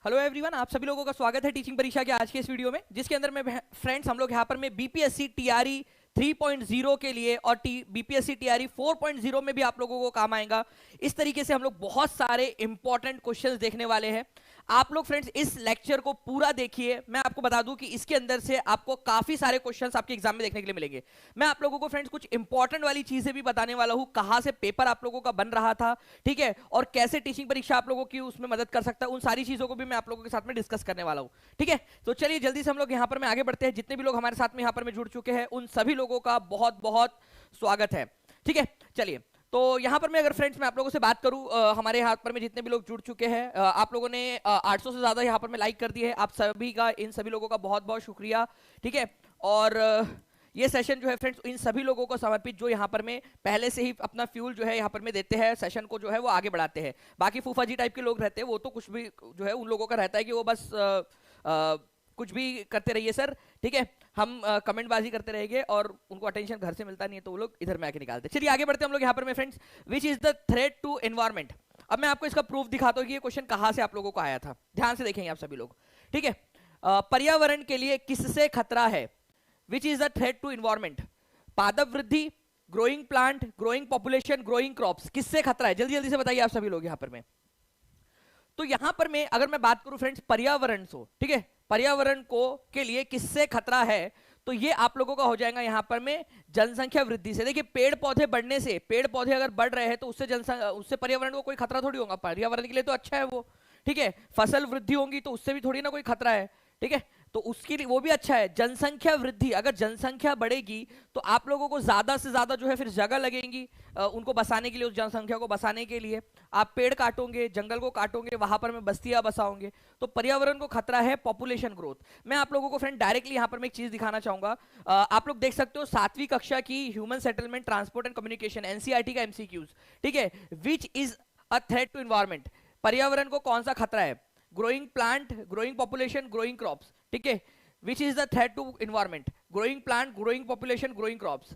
Hello everyone, आप सभी लोगों का स्वागत है टीचिंग परीक्षा के आज के इस वीडियो में, जिसके अंदर में फ्रेंड्स हम लोग यहाँ पर में बीपीएससी टीआरई 3.0 के लिए और बीपीएससी टीआरई 4.0 में भी आप लोगों को काम आएगा। इस तरीके से हम लोग बहुत सारे इंपॉर्टेंट क्वेश्चंस देखने वाले हैं। आप लोग फ्रेंड्स इस लेक्चर को पूरा देखिए। मैं आपको बता दूं कि इसके अंदर से आपको काफी सारे क्वेश्चंस आपके एग्जाम में देखने के लिए मिलेंगे। मैं आप लोगों को फ्रेंड्स कुछ इंपॉर्टेंट वाली चीजें भी बताने वाला हूं, कहां से पेपर आप लोगों का बन रहा था, ठीक है, और कैसे टीचिंग परीक्षा आप लोगों की उसमें मदद कर सकता है। उन सारी चीजों को भी मैं आप लोगों के साथ में डिस्कस करने वाला हूं, ठीक है। तो चलिए जल्दी से हम लोग यहां पर में आगे बढ़ते हैं। जितने भी लोग हमारे साथ में यहां पर में जुड़ चुके हैं उन सभी लोगों का बहुत बहुत स्वागत है, ठीक है। चलिए, तो यहां पर मैं अगर फ्रेंड्स मैं आप लोगों से बात करूं, हमारे यहाँ पर में जितने भी लोग जुड़ चुके हैं, आप लोगों ने 800 से ज्यादा यहां पर में लाइक कर दिए है। आप सभी का, इन सभी लोगों का बहुत बहुत शुक्रिया, ठीक है। और ये सेशन जो है फ्रेंड्स इन सभी लोगों को समर्पित जो यहाँ पर में पहले से ही अपना फ्यूल जो है यहाँ पर में देते हैं, सेशन को जो है वो आगे बढ़ाते हैं। बाकी फूफा जी टाइप के लोग रहते हैं, वो तो कुछ भी जो है उन लोगों का रहता है कि वो बस कुछ भी करते रहिए सर, ठीक है। हम कमेंट बाजी करते रहेंगे और उनको अटेंशन घर से मिलता नहीं है तो वो लोग इधर में आके निकालते हैं। चलिए आगे बढ़ते हैं हम लोग यहाँ पर में friends. Which is the threat to environment. अब मैं आपको इसका प्रूफ दिखाता हूँ कि ये क्वेश्चन कहाँ से आप लोगों को आया था। ध्यान से देखेंगे आप सभी लोग, ठीक है। पर्यावरण के लिए किससे खतरा है? Which is the threat to environment. पादप वृद्धि, growing plant, growing population, growing crops, किससे खतरा है? जल्दी जल्दी से बताइए आप सभी लोग यहाँ पर में। तो यहां पर मैं अगर मैं बात करूं फ्रेंड्स पर्यावरण से, ठीक है, पर्यावरण को के लिए किससे खतरा है, तो ये आप लोगों का हो जाएगा यहां पर में जनसंख्या वृद्धि से। देखिए पेड़ पौधे बढ़ने से, पेड़ पौधे अगर बढ़ रहे हैं तो उससे पर्यावरण को कोई खतरा थोड़ी होगा, पर्यावरण के लिए तो अच्छा है वो, ठीक है। फसल वृद्धि होगी तो उससे भी थोड़ी ना कोई खतरा है, ठीक है। तो उसके लिए वो भी अच्छा है। जनसंख्या वृद्धि, अगर जनसंख्या बढ़ेगी तो आप लोगों को ज्यादा से ज्यादा जो है फिर जगह लगेंगी उनको बसाने के लिए, उस जनसंख्या को बसाने के लिए। आप पेड़ काटोगे, जंगल को काटोगे, वहां पर में बस्तियां बसाओगे, तो पर्यावरण को खतरा है पॉपुलेशन ग्रोथ। मैं आप लोगों को फ्रेंड डायरेक्टली यहां पर मैं एक चीज दिखाना चाहूंगा। आप लोग देख सकते हो 7वीं कक्षा की human settlement, transport and communication, NCERT का एमसीक्यूज, ठीक है। Which is a threat to environment. पर्यावरण को कौन सा खतरा है? Growing plant, growing population, growing crops, ठीक है। Which is the threat to environment. Growing plant, growing population, growing crops.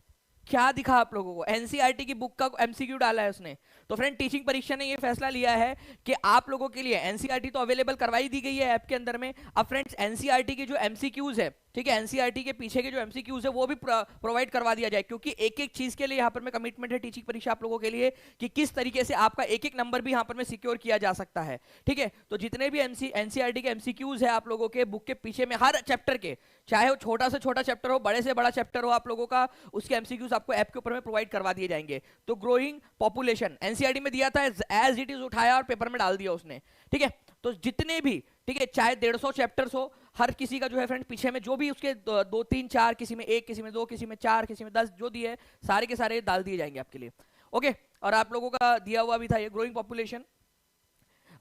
क्या दिखा आप लोगों को? एनसीईआरटी की बुक का एमसीक्यू डाला है उसने। तो फ्रेंड टीचिंग परीक्षा ने ये फैसला लिया है कि आप लोगों के लिए एनसीईआरटी तो अवेलेबल करवाई दी गई है ऐप के अंदर में। अब फ्रेंड्स एनसीईआरटी की जो एमसीक्यूज है, ठीक है, एनसीईआरटी के पीछे के जो एमसीक्यूज है वो भी प्रोवाइड करवा दिया जाए, क्योंकि एक एक चीज के लिए यहाँ पर में कमिटमेंट है टीचिंग परीक्षा आप लोगों के लिए कि किस तरीके से आपका एक एक नंबर भी यहाँ पर में सिक्योर किया जा सकता है, ठीक है। तो जितने भी एनसीईआरटी के एमसीक्यूज है आप लोगों के बुक के पीछे में, हर चैप्टर के, चाहे वो छोटा से छोटा चैप्टर हो, बड़े से बड़ा चैप्टर हो आप लोगों का, उसके एमसीक्यूज आपको ऐप के ऊपर में प्रोवाइड करवा दिए जाएंगे। तो ग्रोइंग पॉपुलेशन एनसीईआरटी में दिया था, एज इट इज उठाया और पेपर में डाल दिया उसने, ठीक है। तो जितने भी, ठीक है, चाहे 150 चैप्टर्स हो, हर किसी का जो है फ्रेंड पीछे में जो भी उसके 2 3 4, किसी में 1, किसी में 2, किसी में 4, किसी में 10 जो दिए सारे के सारे डाल दिए जाएंगे आपके लिए, ओके। और आप लोगों का दिया हुआ भी था ये ग्रोइंग पॉपुलेशन।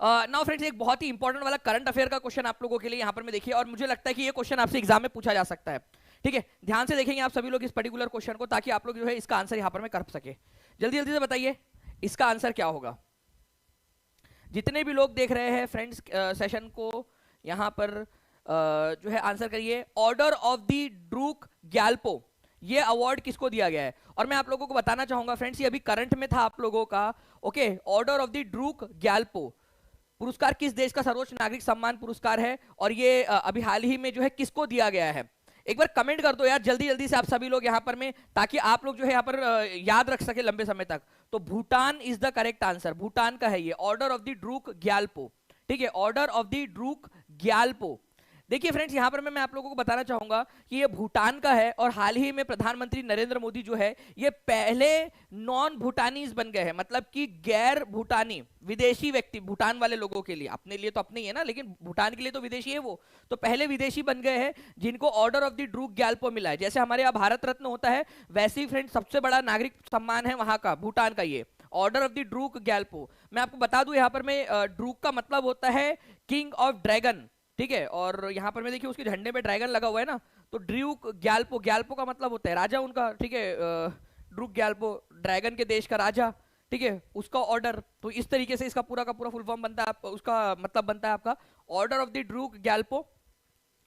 नाउ फ्रेंड्स एक बहुत ही इंपॉर्टेंट वाला करंट अफेयर का क्वेश्चन आप लोगों के लिए यहां पर मैं देखिए, और मुझे लगता है कि ये क्वेश्चन आपसे एग्जाम में पूछा जा सकता है, ठीक है। ध्यान से देखेंगे आप सभी लोग इस पर्टिकुलर क्वेश्चन को, ताकि आप लोग जो है इसका आंसर यहां पर में कर सके। जल्दी जल्दी से बताइए इसका आंसर क्या होगा। जितने भी लोग देख रहे हैं फ्रेंड्स सेशन को, यहां पर जो है आंसर करिए। Order of the Druk Gyalpo, ये अवार्ड किसको दिया गया है? और मैं आप लोगों को बताना चाहूंगा फ्रेंड्स, ये अभी करंट में था आप लोगों का, okay. Order of the Druk Gyalpo पुरस्कार किस देश का सर्वोच्च नागरिक सम्मान पुरस्कार है, और ये अभी हाल ही में जो है किसको दिया गया है? एक बार कमेंट कर दो यार जल्दी जल्दी से आप सभी लोग यहाँ पर में, ताकि आप लोग जो है यहाँ पर याद रख सके लंबे समय तक। तो Bhutan is the correct answer, Bhutan का है ये order of the Druk Gyalpo, ठीक है, order of the Druk Gyalpo. देखिए फ्रेंड्स यहाँ पर मैं आप लोगों को बताना चाहूंगा कि ये भूटान का है, और हाल ही में प्रधानमंत्री नरेंद्र मोदी जो है ये पहले नॉन भूटानीज बन गए हैं, मतलब कि गैर भूटानी विदेशी व्यक्ति, भूटान वाले लोगों के लिए, अपने लिए तो अपने ही है ना, लेकिन भूटान के लिए तो विदेशी है वो, तो पहले विदेशी बन गए हैं जिनको order of the Druk Gyalpo मिला है। जैसे हमारे यहाँ भारत रत्न होता है, वैसे ही फ्रेंड्स सबसे बड़ा नागरिक सम्मान है वहां का, भूटान का ये order of the Druk Gyalpo. मैं आपको बता दूं यहाँ पर में ड्रूक का मतलब होता है किंग ऑफ ड्रैगन, ठीक है। और यहाँ पर मैं देखिए उसके झंडे पे ड्रैगन लगा हुआ है ना, तो ड्रूक ग्याल्पो, ग्याल्पो का मतलब होता है राजा उनका, ठीक है। ड्रूक ग्याल्पो ड्रैगन के देश का राजा, ठीक है, उसका ऑर्डर। तो इस तरीके से इसका पूरा का पूरा फुल फॉर्म बनता है, उसका मतलब बनता है आपका order of the Druk Gyalpo,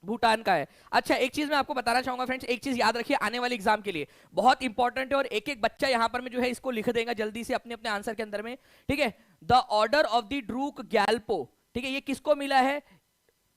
Bhutan का है। अच्छा एक चीज मैं आपको बताना चाहूंगा फ्रेंड्स, एक चीज याद रखिए आने वाले एग्जाम के लिए बहुत इंपॉर्टेंट है, और एक एक बच्चा यहां पर में जो है इसको लिख देगा जल्दी से अपने अपने आंसर के अंदर में, ठीक है। The order of the Druk Gyalpo, ठीक है, ये किसको मिला है?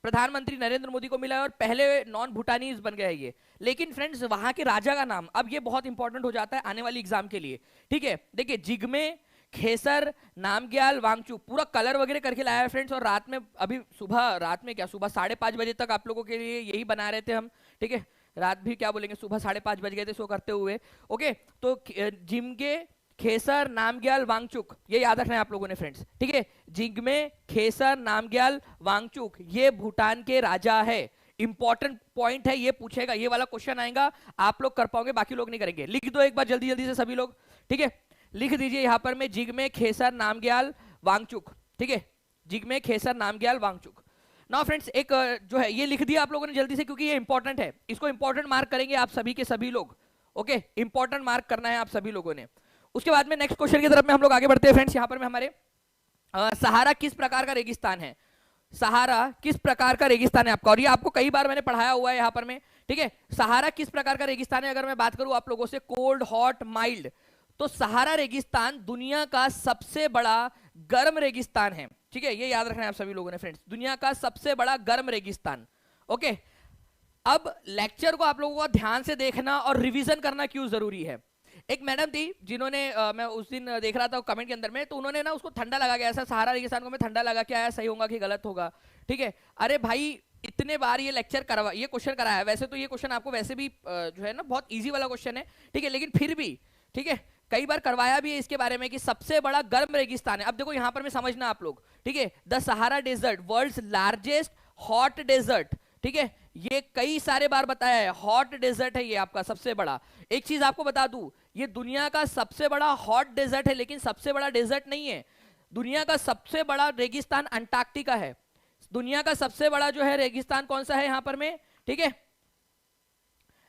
प्रधानमंत्री नरेंद्र मोदी को मिला है और पहले नॉन भूटानीज बन गए ये। लेकिन फ्रेंड्स वहां के राजा का नाम, अब ये बहुत इंपॉर्टेंट हो जाता है आने वाली एग्जाम के लिए, ठीक है। देखिए जिग्मे खेसर नामग्याल वांगचुक, पूरा कलर वगैरह करके लाया है फ्रेंड्स। और रात में, अभी सुबह, रात में क्या, सुबह 5:30 बजे तक आप लोगों के लिए यही बना रहे थे हम, ठीक है। रात भी क्या बोलेंगे, सुबह 5:30 बज गए थे सो करते हुए। ओके, तो जिमगे खेसर नामग्याल वांगचुक, ये याद रखना है आप लोगों ने फ्रेंड्स, ठीक है। जिग्मे खेसर नामग्याल वांगचुक ये भूटान के राजा है। इंपॉर्टेंट पॉइंट है, ये पूछेगा, ये वाला क्वेश्चन आएगा, आप लोग कर पाओगे, बाकी लोग नहीं करेंगे। लिख दो एक बार जल्दी जल्दी से सभी लोग, ठीक है। लिख दीजिए यहां पर में जिग्मे खेसर नामग्याल वांगचुक, ठीक है। जिग्मे खेसर नामग्याल वांगचुक। नाउ फ्रेंड्स एक जो है ये लिख दिया आप लोगों ने जल्दी से, क्योंकि ये इंपॉर्टेंट है, इसको इंपॉर्टेंट मार्क करेंगे आप सभी के सभी लोग। ओके, इंपॉर्टेंट मार्क करना है आप सभी लोगों ने। उसके बाद में नेक्स्ट क्वेश्चन की तरफ में हम लोग आगे बढ़ते हैं फ्रेंड्स। यहां पर में हमारे सहारा किस प्रकार का रेगिस्तान है? सहारा किस प्रकार का रेगिस्तान है आपका? और ये आपको कई बार मैंने पढ़ाया हुआ है यहाँ पर में, ठीक है। सहारा किस प्रकार का रेगिस्तान है? अगर मैं बात करूं आप लोगों से, कोल्ड, हॉट, माइल्ड, तो सहारा रेगिस्तान दुनिया का सबसे बड़ा गर्म रेगिस्तान है, ठीक है। ये याद रखना है आप सभी लोगों ने फ्रेंड्स, दुनिया का सबसे बड़ा गर्म रेगिस्तान। ओके, अब लेक्चर को आप लोगों को ध्यान से देखना और रिवीजन करना क्यों जरूरी है। एक मैडम थी जिन्होंने मैं उस दिन देख रहा था कमेंट के अंदर में, तो उन्होंने ना उसको ठंडा लगा के, ऐसा सहारा रेगिस्तान को मैं ठंडा लगा के आया, सही होगा कि गलत होगा, ठीक है। अरे भाई इतने बार ये लेक्चर करवा, ये क्वेश्चन कराया है, वैसे तो ये क्वेश्चन आपको वैसे भी जो है ना बहुत इजी वाला क्वेश्चन है, ठीक है, लेकिन फिर भी, ठीक है, कई बार करवाया भी है इसके बारे में कि सबसे बड़ा गर्म रेगिस्तान है। अब देखो यहां पर में समझना आप लोग, ठीक है, the Sahara desert world's largest hot desert, ठीक है, ये कई सारे बार बताया है, हॉट डेजर्ट है ये आपका सबसे बड़ा। एक चीज आपको बता दूं, ये दुनिया का सबसे बड़ा हॉट डेजर्ट है, लेकिन सबसे बड़ा डेजर्ट नहीं है। दुनिया का सबसे बड़ा रेगिस्तान अंटार्कटिका है। दुनिया का सबसे बड़ा जो है रेगिस्तान कौन सा है यहां पर में, ठीक है,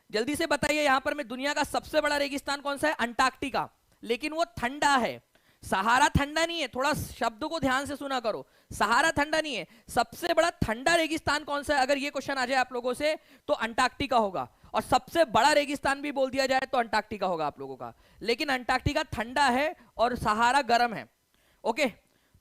जल्दी से बताइए यहां पर में दुनिया का सबसे बड़ा रेगिस्तान कौन सा है? अंटार्कटिका। लेकिन वो ठंडा है, सहारा ठंडा नहीं है, थोड़ा शब्दों को ध्यान से सुना करो, सहारा ठंडा नहीं है। सबसे बड़ा ठंडा रेगिस्तान कौन सा है अगर ये क्वेश्चन आ जाए आप लोगों से, तो अंटार्कटिका होगा। और सबसे बड़ा रेगिस्तान भी बोल दिया जाए तो अंटार्कटिका होगा आप लोगों का। लेकिन अंटार्कटिका ठंडा है और सहारा गर्म है। ओके,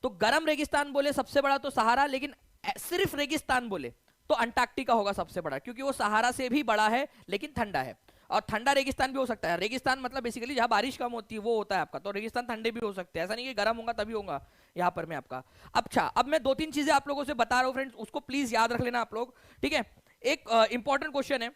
तो गर्म रेगिस्तान बोले सबसे बड़ा तो सहारा, लेकिन सिर्फ रेगिस्तान बोले तो अंटार्कटिका होगा सबसे बड़ा, क्योंकि वो सहारा से भी बड़ा है लेकिन ठंडा है। और ठंडा रेगिस्तान भी हो सकता है, रेगिस्तान मतलब बेसिकली जहां बारिश कम होती है वो होता है आपका, तो रेगिस्तान ठंडे भी हो सकते हैं, ऐसा नहीं कि गर्म होगा तभी होगा यहाँ पर मैं आपका। अच्छा, अब मैं 2-3 चीजें आप लोगों से बता रहा हूँ फ्रेंड्स, उसको प्लीज याद रख लेना आप लोग, ठीक है। एक इंपॉर्टेंट क्वेश्चन है,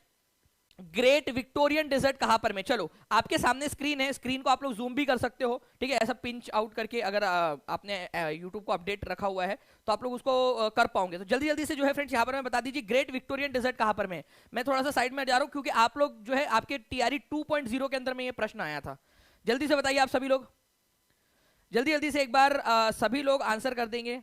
ग्रेट विक्टोरियन डेजर्ट कहां पर में? चलो आपके सामने स्क्रीन है, स्क्रीन को आप लोग जूम भी कर सकते हो, ठीक है, ऐसा पिंच आउट करके, अगर आपने यूट्यूब को अपडेट रखा हुआ है तो आप लोग उसको कर पाओगे। तो जल्दी जल्दी से जो है फ्रेंड्स यहाँ पर मैं बता दीजिए, ग्रेट विक्टोरियन डेजर्ट कहां पर में? मैं थोड़ा सा साइड में जा रहा हूं क्योंकि आप लोग जो है आपके टीआरई 2.0 के अंदर में ये प्रश्न आया था। जल्दी से बताइए आप सभी लोग, जल्दी जल्दी से एक बार सभी लोग आंसर कर देंगे।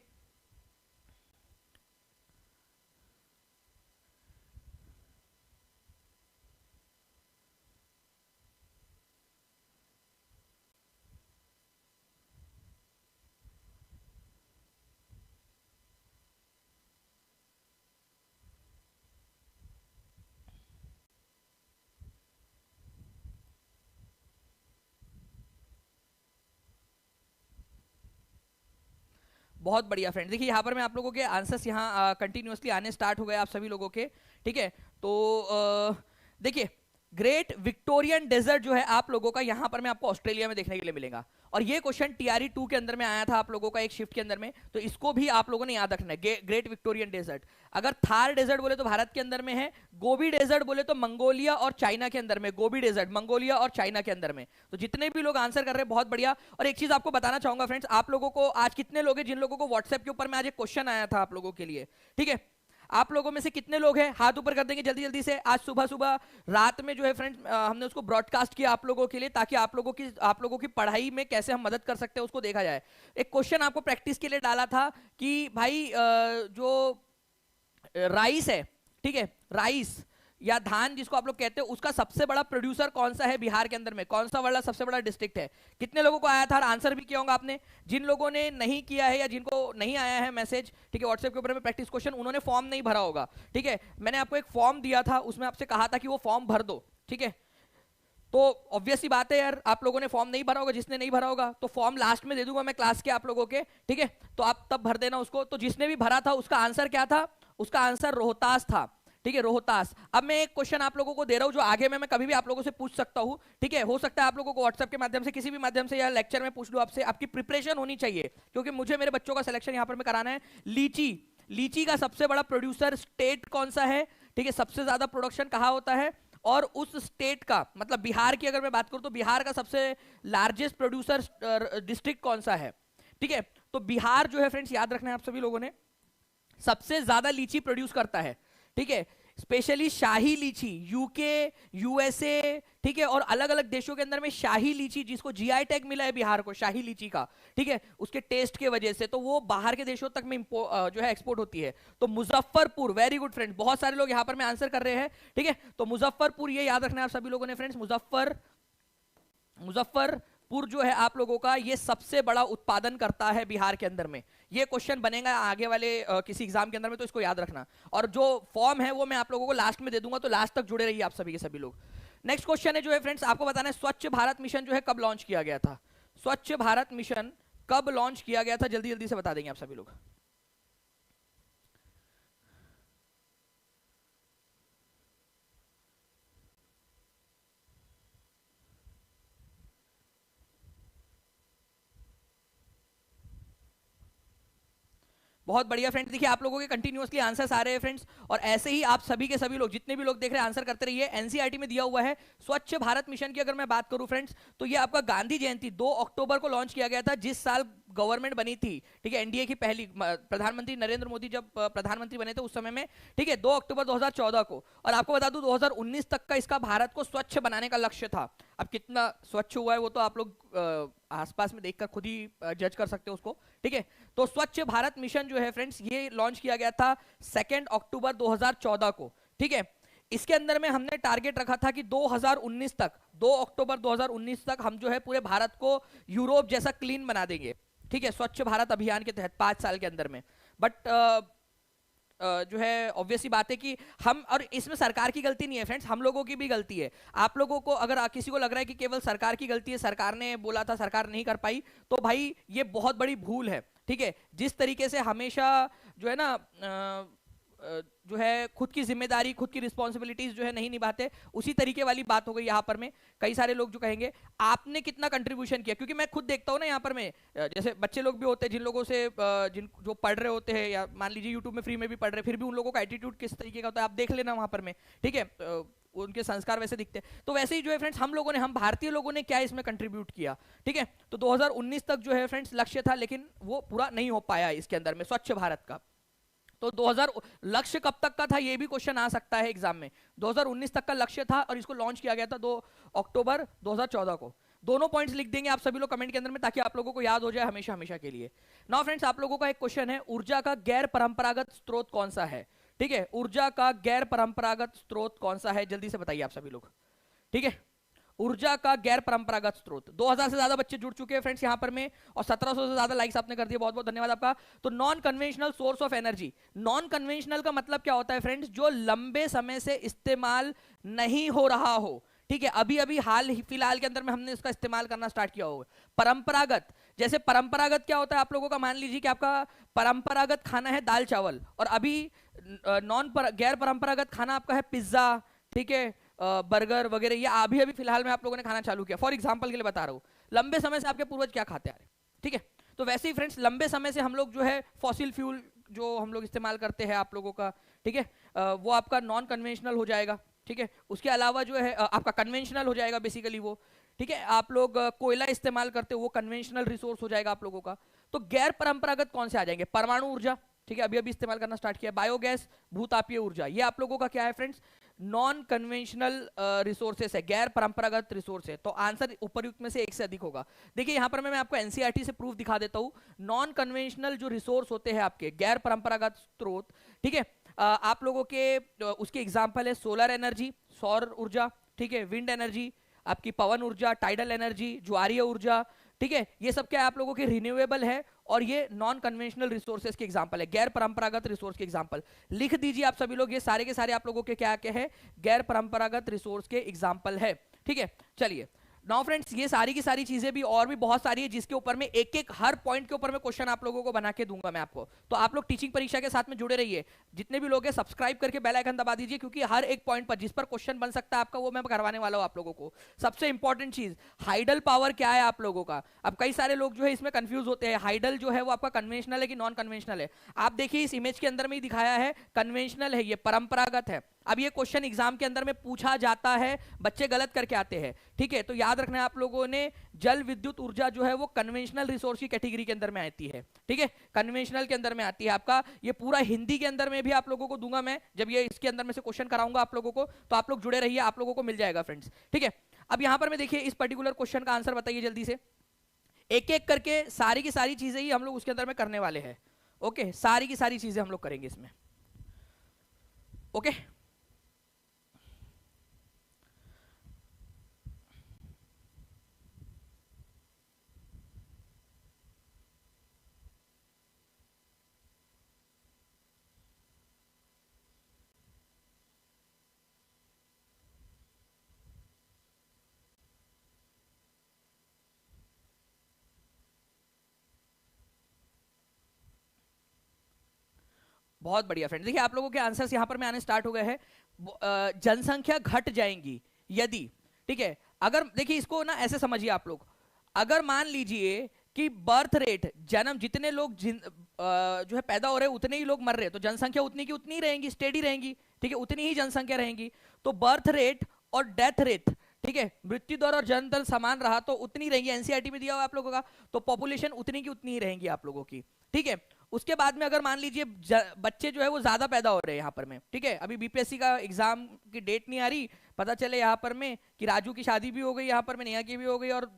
बहुत बढ़िया फ्रेंड, देखिए यहाँ पर मैं आप लोगों के आंसर्स यहाँ कंटिन्यूअसली आने स्टार्ट हो गए आप सभी लोगों के, ठीक है। तो देखिए ग्रेट विक्टोरियन डेजर्ट जो है आप लोगों का यहाँ पर मैं आपको ऑस्ट्रेलिया में देखने के लिए मिलेगा। और ये क्वेश्चन टीआरई 2 के अंदर में आया था आप लोगों का एक शिफ्ट के अंदर में, तो इसको भी आप लोगों ने याद रखना है, ग्रेट विक्टोरियन डेजर्ट। अगर थार डेजर्ट बोले तो भारत के अंदर में है, गोबी डेजर्ट बोले तो मंगोलिया और चाइना के अंदर में, गोबी डेजर्ट मंगोलिया और चाइना के अंदर में। तो जितने भी लोग आंसर कर रहे हैं बहुत बढ़िया। और एक चीज आपको बताना चाहूंगा फ्रेंड्स, आप लोगों को आज कितने लोग हैं जिन लोगों को व्हाट्सएप के ऊपर में आज एक क्वेश्चन आया था आप लोगों के लिए, ठीक है, आप लोगों में से कितने लोग हैं हाथ ऊपर कर देंगे जल्दी जल्दी से। आज सुबह सुबह रात में जो है फ्रेंड्स हमने उसको ब्रॉडकास्ट किया आप लोगों के लिए, ताकि आप लोगों की पढ़ाई में कैसे हम मदद कर सकते हैं उसको देखा जाए। एक क्वेश्चन आपको प्रैक्टिस के लिए डाला था कि भाई जो राइस है, ठीक है, राइस या धान जिसको आप लोग कहते हैं, उसका सबसे बड़ा प्रोड्यूसर कौन सा है बिहार के अंदर में, कौन सा वाला सबसे बड़ा डिस्ट्रिक्ट है? कितने लोगों को आया था? आंसर भी किया होगा आपने। जिन लोगों ने नहीं किया है या जिनको नहीं आया है मैसेज, ठीक है, व्हाट्सएप के ऊपर में प्रैक्टिस क्वेश्चन, उन्होंने फॉर्म नहीं भरा होगा, ठीक है। मैंने आपको एक फॉर्म दिया था, उसमें आपसे कहा था कि वो फॉर्म भर दो, ठीक है। तो ऑब्वियस सी बात है यार, आप लोगों ने फॉर्म नहीं भरा होगा, जिसने नहीं भरा होगा तो फॉर्म लास्ट में दे दूंगा मैं क्लास के आप लोगों के, ठीक है, तो आप तब भर देना उसको। तो जिसने भी भरा था उसका आंसर क्या था? उसका आंसर रोहतास था। ठीक है, रोहतास। अब मैं एक क्वेश्चन आप लोगों को दे रहा हूं जो आगे में मैं कभी भी आप लोगों से पूछ सकता हूं। ठीक है, हो सकता है आप लोगों को व्हाट्सएप के माध्यम से, किसी भी माध्यम से या लेक्चर में पूछ लूं आपसे। आपकी प्रिपरेशन होनी चाहिए क्योंकि मुझे मेरे बच्चों का सिलेक्शन यहां पर मैं कराना है। लीची, लीची का सबसे बड़ा प्रोड्यूसर स्टेट कौन सा है? ठीक है, सबसे ज्यादा प्रोडक्शन कहां होता है? और उस स्टेट का मतलब बिहार की अगर मैं बात करूं तो बिहार का सबसे लार्जेस्ट प्रोड्यूसर डिस्ट्रिक्ट कौन सा है? ठीक है, तो बिहार जो है फ्रेंड्स याद रखना है आप सभी लोगों ने, सबसे ज्यादा लीची प्रोड्यूस करता है। ठीक है, स्पेशली शाही लीची, यूके, यूएसए, ठीक है, और अलग अलग देशों के अंदर में शाही लीची, जिसको जीआई टैग मिला है बिहार को शाही लीची का, ठीक है, उसके टेस्ट के वजह से, तो वो बाहर के देशों तक में जो है एक्सपोर्ट होती है। तो मुजफ्फरपुर, वेरी गुड फ्रेंड, बहुत सारे लोग यहां पर मैं आंसर कर रहे हैं। ठीक है, तो मुजफ्फरपुर, ये याद रखना है आप सभी लोगों ने फ्रेंड्स, मुजफ्फरपुर जो है आप लोगों का, ये सबसे बड़ा उत्पादन करता है बिहार के अंदर में। ये क्वेश्चन बनेगा आगे वाले किसी एग्जाम के अंदर में, तो इसको याद रखना। और जो फॉर्म है वो मैं आप लोगों को लास्ट में दे दूंगा, तो लास्ट तक जुड़े रहिए आप सभी के सभी लोग। नेक्स्ट क्वेश्चन है जो है फ्रेंड्स, आपको बताना है स्वच्छ भारत मिशन जो है कब लॉन्च किया गया था? स्वच्छ भारत मिशन कब लॉन्च किया गया था? जल्दी जल्दी से बता देंगे आप सभी लोग। बहुत बढ़िया फ्रेंड्स, देखिए आप लोगों के कंटिन्यूअसली आंसर्स आ रहे हैं फ्रेंड्स, और ऐसे ही आप सभी के सभी लोग, जितने भी लोग देख रहे हैं, आंसर करते रहिए। एनसीईआरटी में दिया हुआ है स्वच्छ भारत मिशन की अगर मैं बात करूं फ्रेंड्स, तो ये आपका गांधी जयंती 2 अक्टूबर को लॉन्च किया गया था, जिस साल गवर्नमेंट बनी थी। ठीक है, एनडीए की पहली, प्रधानमंत्री नरेंद्र मोदी जब प्रधानमंत्री बने थे उस समय में। ठीक है, 2 अक्टूबर 2014 को। और आपको बता दूं 2019 तक का इसका भारत को स्वच्छ बनाने का लक्ष्य था। अब कितना स्वच्छ हुआ है वो तो आप लोग आसपास में देखकर खुद ही जज कर सकते हो उसको। ठीक है, तो स्वच्छ भारत मिशन जो है फ्रेंड्स, ये लॉन्च किया गया था 2 अक्टूबर 2014 को। ठीक है, इसके अंदर में हमने टारगेट रखा था कि 2019 तक, 2 अक्टूबर 2019 तक हम जो है पूरे भारत को यूरोप जैसा क्लीन बना देंगे। ठीक है, स्वच्छ भारत अभियान के तहत 5 साल के अंदर में। बट जो है ऑब्वियसली बात है कि हम, और इसमें सरकार की गलती नहीं है फ्रेंड्स, हम लोगों की भी गलती है। आप लोगों को अगर किसी को लग रहा है कि केवल सरकार की गलती है, सरकार ने बोला था सरकार नहीं कर पाई, तो भाई ये बहुत बड़ी भूल है। ठीक है, जिस तरीके से हमेशा जो है ना जो है खुद की जिम्मेदारी, खुद की रिस्पॉन्सिबिलिटीज जो है नहीं निभाते, उसी तरीके वाली बात हो गई यहाँ पर में। कई सारे लोग जो कहेंगे आपने कितना कंट्रीब्यूशन किया, क्योंकि मैं खुद देखता हूँ ना यहाँ पर में, जैसे बच्चे लोग भी होते हैं जिन लोगों से जिन जो पढ़ रहे होते हैं, या मान लीजिए यूट्यूब में फ्री में भी पढ़ रहे, फिर भी उन लोगों का एटीट्यूड किस तरीके का होता है आप देख लेना वहां पर में। ठीक है, उनके संस्कार वैसे दिखते हैं। तो वैसे ही जो है फ्रेंड्स, हम लोगों ने, हम भारतीय लोगों ने क्या इसमें कंट्रीब्यूट किया। ठीक है, तो 2019 तक जो है फ्रेंड्स लक्ष्य था, लेकिन वो पूरा नहीं हो पाया इसके अंदर में स्वच्छ भारत का। तो 2000 लक्ष्य कब तक का था, ये भी क्वेश्चन आ सकता है एग्जाम में। 2019 तक का लक्ष्य था और इसको लॉन्च किया गया था 2 अक्टूबर 2014 को। दोनों पॉइंट्स लिख देंगे आप सभी लोग कमेंट के अंदर में, ताकि आप लोगों को याद हो जाए हमेशा हमेशा के लिए। नाउ फ्रेंड्स, आप लोगों का एक क्वेश्चन है, ऊर्जा का गैर परंपरागत स्रोत कौन सा है? ठीक है, ऊर्जा का गैर परंपरागत स्रोत कौन सा है, जल्दी से बताइए आप सभी लोग। ठीक है, ऊर्जा का गैर परंपरागत स्रोत। 2000 से ज्यादा बच्चे जुड़ चुके हैं फ्रेंड्स यहाँ पर में, और 1700 से ज्यादा लाइक्स आपने कर दिए, बहुत बहुत धन्यवाद आपका। तो non conventional source of energy, non conventional का मतलब क्या होता है फ्रेंड्स? जो लंबे समय से इस्तेमाल नहीं हो रहा हो। ठीक है, अभी अभी हाल फिलहाल के अंदर में हमने इसका इस्तेमाल करना स्टार्ट किया होगा। परंपरागत, जैसे परंपरागत क्या होता है आप लोगों का, मान लीजिए कि आपका परंपरागत खाना है दाल चावल, और अभी गैर परंपरागत खाना आपका है पिज्जा, ठीक है, बर्गर वगैरह, ये अभी अभी फिलहाल में आप लोगों ने खाना चालू किया। फॉर एग्जांपल के लिए बता रहा हूं, लंबे समय से आपके पूर्वज क्या खाते आ रहे। ठीक है, तो वैसे ही फ्रेंड्स लंबे समय से हम लोग जो है फॉसिल फ्यूल जो हम लोग इस्तेमाल करते हैं आप लोगों का, ठीक है, वो आपका नॉन कन्वेंशनल हो जाएगा। ठीक है, उसके अलावा जो है आपका कन्वेंशनल हो जाएगा बेसिकली वो। ठीक है, आप लोग कोयला इस्तेमाल करते हो, वो कन्वेंशनल रिसोर्स हो जाएगा आप लोगों का। तो गैर परंपरागत कौन से आ जाएंगे? परमाणु ऊर्जा, ठीक है, अभी अभी इस्तेमाल करना स्टार्ट किया। बायोगैस, भूतापीय ऊर्जा, ये आप लोगों का क्या है फ्रेंड्स? नॉन कन्वेंशनल रिसोर्सेस है, गैर परंपरागत रिसोर्स है। तो आंसर उपयुक्त में से एक से अधिक होगा। देखिए यहां पर मैं आपको एनसीईआरटी से प्रूफ दिखा देता हूं। नॉन कन्वेंशनल जो रिसोर्स होते हैं आपके, गैर परंपरागत स्रोत, ठीक है, आप लोगों के उसके एग्जाम्पल है सोलर एनर्जी, सौर ऊर्जा, ठीक है, विंड एनर्जी, आपकी पवन ऊर्जा, टाइडल एनर्जी, ज्वारीय ऊर्जा। ठीक है, ये सब क्या है आप लोगों के रिन्यूएबल है, और ये नॉन कन्वेंशनल रिसोर्सेज के एग्जांपल है, गैर परंपरागत रिसोर्स के एग्जांपल। लिख दीजिए आप सभी लोग, ये सारे के सारे आप लोगों के क्या क्या है, गैर परंपरागत रिसोर्स के एग्जांपल है। ठीक है, चलिए नाउ फ्रेंड्स, ये सारी की सारी चीजें भी और भी बहुत सारी है जिसके ऊपर में एक एक हर पॉइंट के ऊपर में क्वेश्चन आप लोगों को बना के दूंगा मैं आपको। तो आप लोग टीचिंग परीक्षा के साथ में जुड़े रहिए, जितने भी लोग हैं सब्सक्राइब करके बेल आइकन दबा दीजिए, क्योंकि हर एक पॉइंट पर जिस पर क्वेश्चन बन सकता है आपका वो मैं करवाने वाला हूं आप लोगों को। सबसे इंपॉर्टेंट चीज, हाइडल पावर क्या है आप लोगों का। अब कई सारे लोग जो है इसमें कंफ्यूज होते हैं, हाइडल जो है वो आपका कन्वेंशनल है कि नॉन कन्वेंशनल है। आप देखिए इस इमेज के अंदर में ही दिखाया है, कन्वेंशनल है, ये परंपरागत है। अब ये क्वेश्चन एग्जाम के अंदर में पूछा जाता है, बच्चे गलत करके आते हैं, ठीक है। तो याद रखना है आप लोगों ने, जल विद्युत ऊर्जा जो है वो कन्वेंशनल रिसोर्स की कैटेगरी के अंदर में आती है, ठीक है, कन्वेंशनल के अंदर में आती है आपका। ये पूरा हिंदी के अंदर में भी आप लोगों को दूंगा मैं, जब ये इसके अंदर में से क्वेश्चन कराऊंगा आप लोगों को, तो आप लोग जुड़े रहिए, आप लोगों को मिल जाएगा फ्रेंड्स, ठीक है। अब यहां पर मैं देखिए इस पर्टिकुलर क्वेश्चन का आंसर बताइए जल्दी से, एक एक करके सारी की सारी चीजें ही हम लोग उसके अंदर में करने वाले हैं। ओके, सारी की सारी चीजें हम लोग करेंगे इसमें। ओके, बहुत बढ़िया फ्रेंड्स। देखिए आप लोगों के आंसर्स यहां पर में आने स्टार्ट हो गए हैं। जनसंख्या घट जाएंगी यदि, ठीक है, अगर देखिए इसको ना ऐसे समझिए आप लोग, अगर मान लीजिए कि बर्थ रेट, जन्म जितने लोग जो है पैदा हो रहे हैं उतने ही लोग मर रहे हैं, तो जनसंख्या उतनी की उतनी रहेंगी, स्टेडी रहेंगी, ठीक है, उतनी ही जनसंख्या रहेंगी। तो बर्थ रेट और डेथ रेट, ठीक है, मृत्यु दर और जन्म दर समान रहा तो उतनी रहेंगी, एनसीईआरटी में दिया हुआ आप लोगों का, तो पॉपुलेशन उतनी की उतनी ही रहेंगी आप लोगों की, ठीक है। उसके बाद में अगर मान लीजिए बच्चे जो है वो ज्यादा पैदा हो रहे हैं यहाँ पर में, ठीक है, अभी बीपीएससी का एग्जाम की डेट नहीं आ रही, पता चले यहाँ पर में कि राजू की शादी भी हो गई, यहाँ पर में नेहा की भी हो गई, और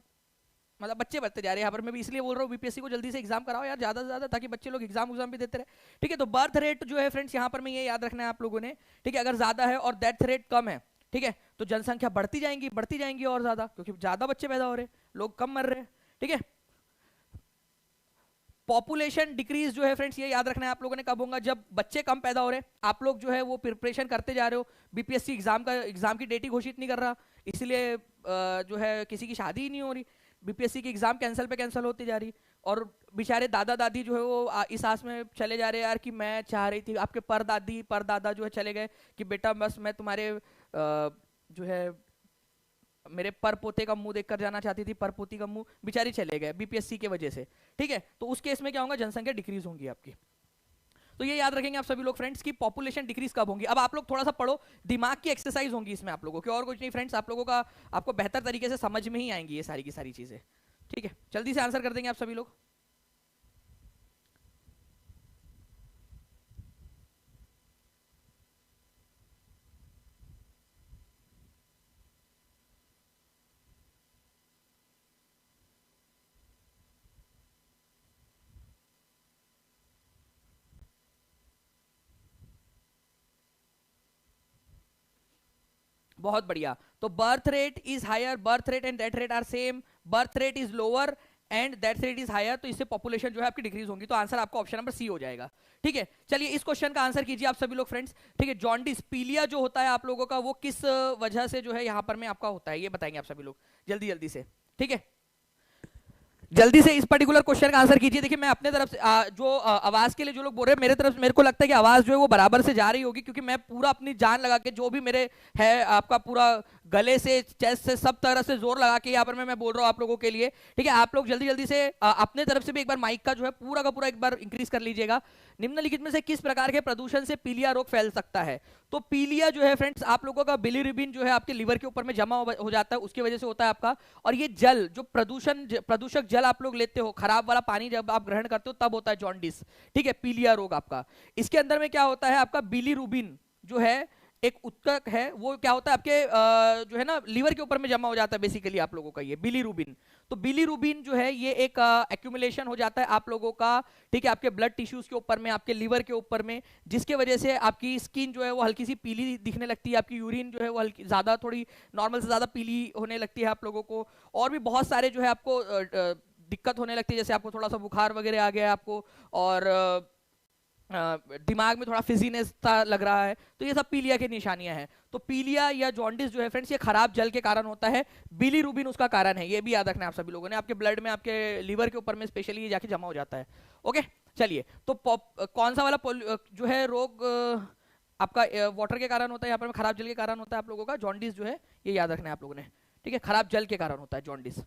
मतलब बच्चे बढ़ते जा रहे हैं यहाँ पर। मैं भी इसलिए बोल रहा हूँ बीपीएससी को जल्दी से एग्जाम कराओ यार, ज्यादा से ज्यादा, ताकि बच्चे लोग एग्जाम भी देते रहे, ठीक है। तो बर्थ रेट जो है फ्रेंड्स यहाँ पर में ये याद रखना है आप लोगों ने, ठीक है, अगर ज्यादा है और डेथ रेट कम है, ठीक है, तो जनसंख्या बढ़ती जाएंगी और ज्यादा, क्योंकि ज्यादा बच्चे पैदा हो रहे हैं, लोग कम मर रहे हैं, ठीक है। पॉपुलेशन डिक्रीज जो है फ्रेंड्स ये याद रखना है आप लोगों ने कब होगा, जब बच्चे कम पैदा हो रहे हैं, आप लोग जो है वो प्रिपरेशन करते जा रहे हो, बीपीएससी एग्जाम की डेट ही घोषित नहीं कर रहा, इसलिए जो है किसी की शादी ही नहीं हो रही, बीपीएससी की एग्जाम कैंसिल पे कैंसिल होती जा रही, और बेचारे दादा दादी जो है वो इस आस में चले जा रहे हैं यार कि मैं चाह रही थी, आपके परदादा जो है चले गए कि बेटा बस मैं तुम्हारे जो है मेरे पर पोते का मुंह देखकर जाना चाहती थी, पर पोती का मुंह, बेचारी चले गए बीपीएससी के वजह से, ठीक है। तो उस केस में क्या होगा, जनसंख्या डिक्रीज होगी आपकी। तो ये याद रखेंगे आप सभी लोग फ्रेंड्स कि पॉपुलेशन डिक्रीज कब होगी। अब आप लोग थोड़ा सा पढ़ो, दिमाग की एक्सरसाइज होगी इसमें आप लोगों की, और कुछ नहीं फ्रेंड्स, आप लोगों का आपको बेहतर तरीके से समझ में ही आएंगी ये सारी की सारी चीजें, ठीक है। जल्दी से आंसर कर देंगे आप सभी लोग। बहुत बढ़िया। तो birth rate is higher, birth rate and death rate are same, birth rate is lower and death rate is higher, तो इससे पॉपुलेशन जो है आपकी डिक्रीज होगी, तो आंसर आपका ऑप्शन नंबर सी हो जाएगा, ठीक है। चलिए इस क्वेश्चन का आंसर कीजिए आप सभी लोग फ्रेंड्स, ठीक है। जॉन्डिस पीलिया जो होता है आप लोगों का, वो किस वजह से जो है यहाँ पर में आपका होता है, ये बताएंगे आप सभी लोग जल्दी जल्दी से, ठीक है। जल्दी से इस पर्टिकुलर क्वेश्चन का आंसर कीजिए। देखिए मैं अपने तरफ से जो आवाज के लिए जो लोग बोल रहे हैं, मेरे तरफ से मेरे को लगता है कि आवाज जो है वो बराबर से जा रही होगी, क्योंकि मैं पूरा अपनी जान लगा के जो भी मेरे है आपका पूरा गले से चेस्ट से सब तरह से जोर लगा के यहाँ पर मैं बोल रहा हूँ आप लोगों के लिए, ठीक है। आप लोग जल्दी जल्दी से अपने तरफ से भी एक बार माइक का जो है पूरा का पूरा एक बार इंक्रीज कर लीजिएगा। निम्नलिखित में से किस प्रकार के प्रदूषण से पीलिया रोग फैल सकता है। तो पीलिया जो है फ्रेंड्स आप लोगों का बिलीरुबिन जो है आपके लिवर के ऊपर में जमा हो जाता है, उसकी वजह से होता है आपका। और ये जल जो प्रदूषक जल आप लोग लेते हो, खराब वाला पानी जब आप ग्रहण करते हो तब होता है जॉन्डिस, ठीक है, पीलिया रोग आपका। इसके अंदर में क्या होता है आपका बिलीरुबिन जो है एक उत्तक है, वो क्या होता है आपके जो है ना लिवर के ऊपर में जमा हो जाता है बेसिकली आप लोगों का ये बिलीरुबिन। तो बिलीरुबिन जो है ये एक एक्यूमुलेशन हो जाता है आप लोगों का, ठीक है, आपके ब्लड टिश्यूज के ऊपर में, आपके लिवर के ऊपर में, जिसके वजह से आपकी स्किन जो है वो हल्की सी पीली दिखने लगती है, आपकी यूरिन जो है वो हल्की ज्यादा थोड़ी नॉर्मल से ज्यादा पीली होने लगती है आप लोगों को, और भी बहुत सारे जो है आपको दिक्कत होने लगती है, जैसे आपको थोड़ा सा बुखार वगैरह आ गया आपको, और दिमाग में थोड़ा फिजीनेस सा लग रहा है, तो ये सब पीलिया की निशानियां हैं। तो पीलिया या जॉन्डिस जो है फ्रेंड्स, ये खराब जल के कारण होता है। बिलीरुबिन उसका कारण है, ये भी याद रखना है आप सभी लोगों ने। आपके ब्लड में, आपके लीवर के ऊपर में स्पेशली ये जाके जमा हो जाता है। ओके, चलिए। तो कौन सा वाला जो है रोग आपका वाटर के कारण होता है, यहाँ पर खराब जल के कारण होता है आप लोगों का। जॉन्डिस जो है ये याद रखना है आप लोगों ने, ठीक है, खराब जल के कारण होता है जॉन्डिस।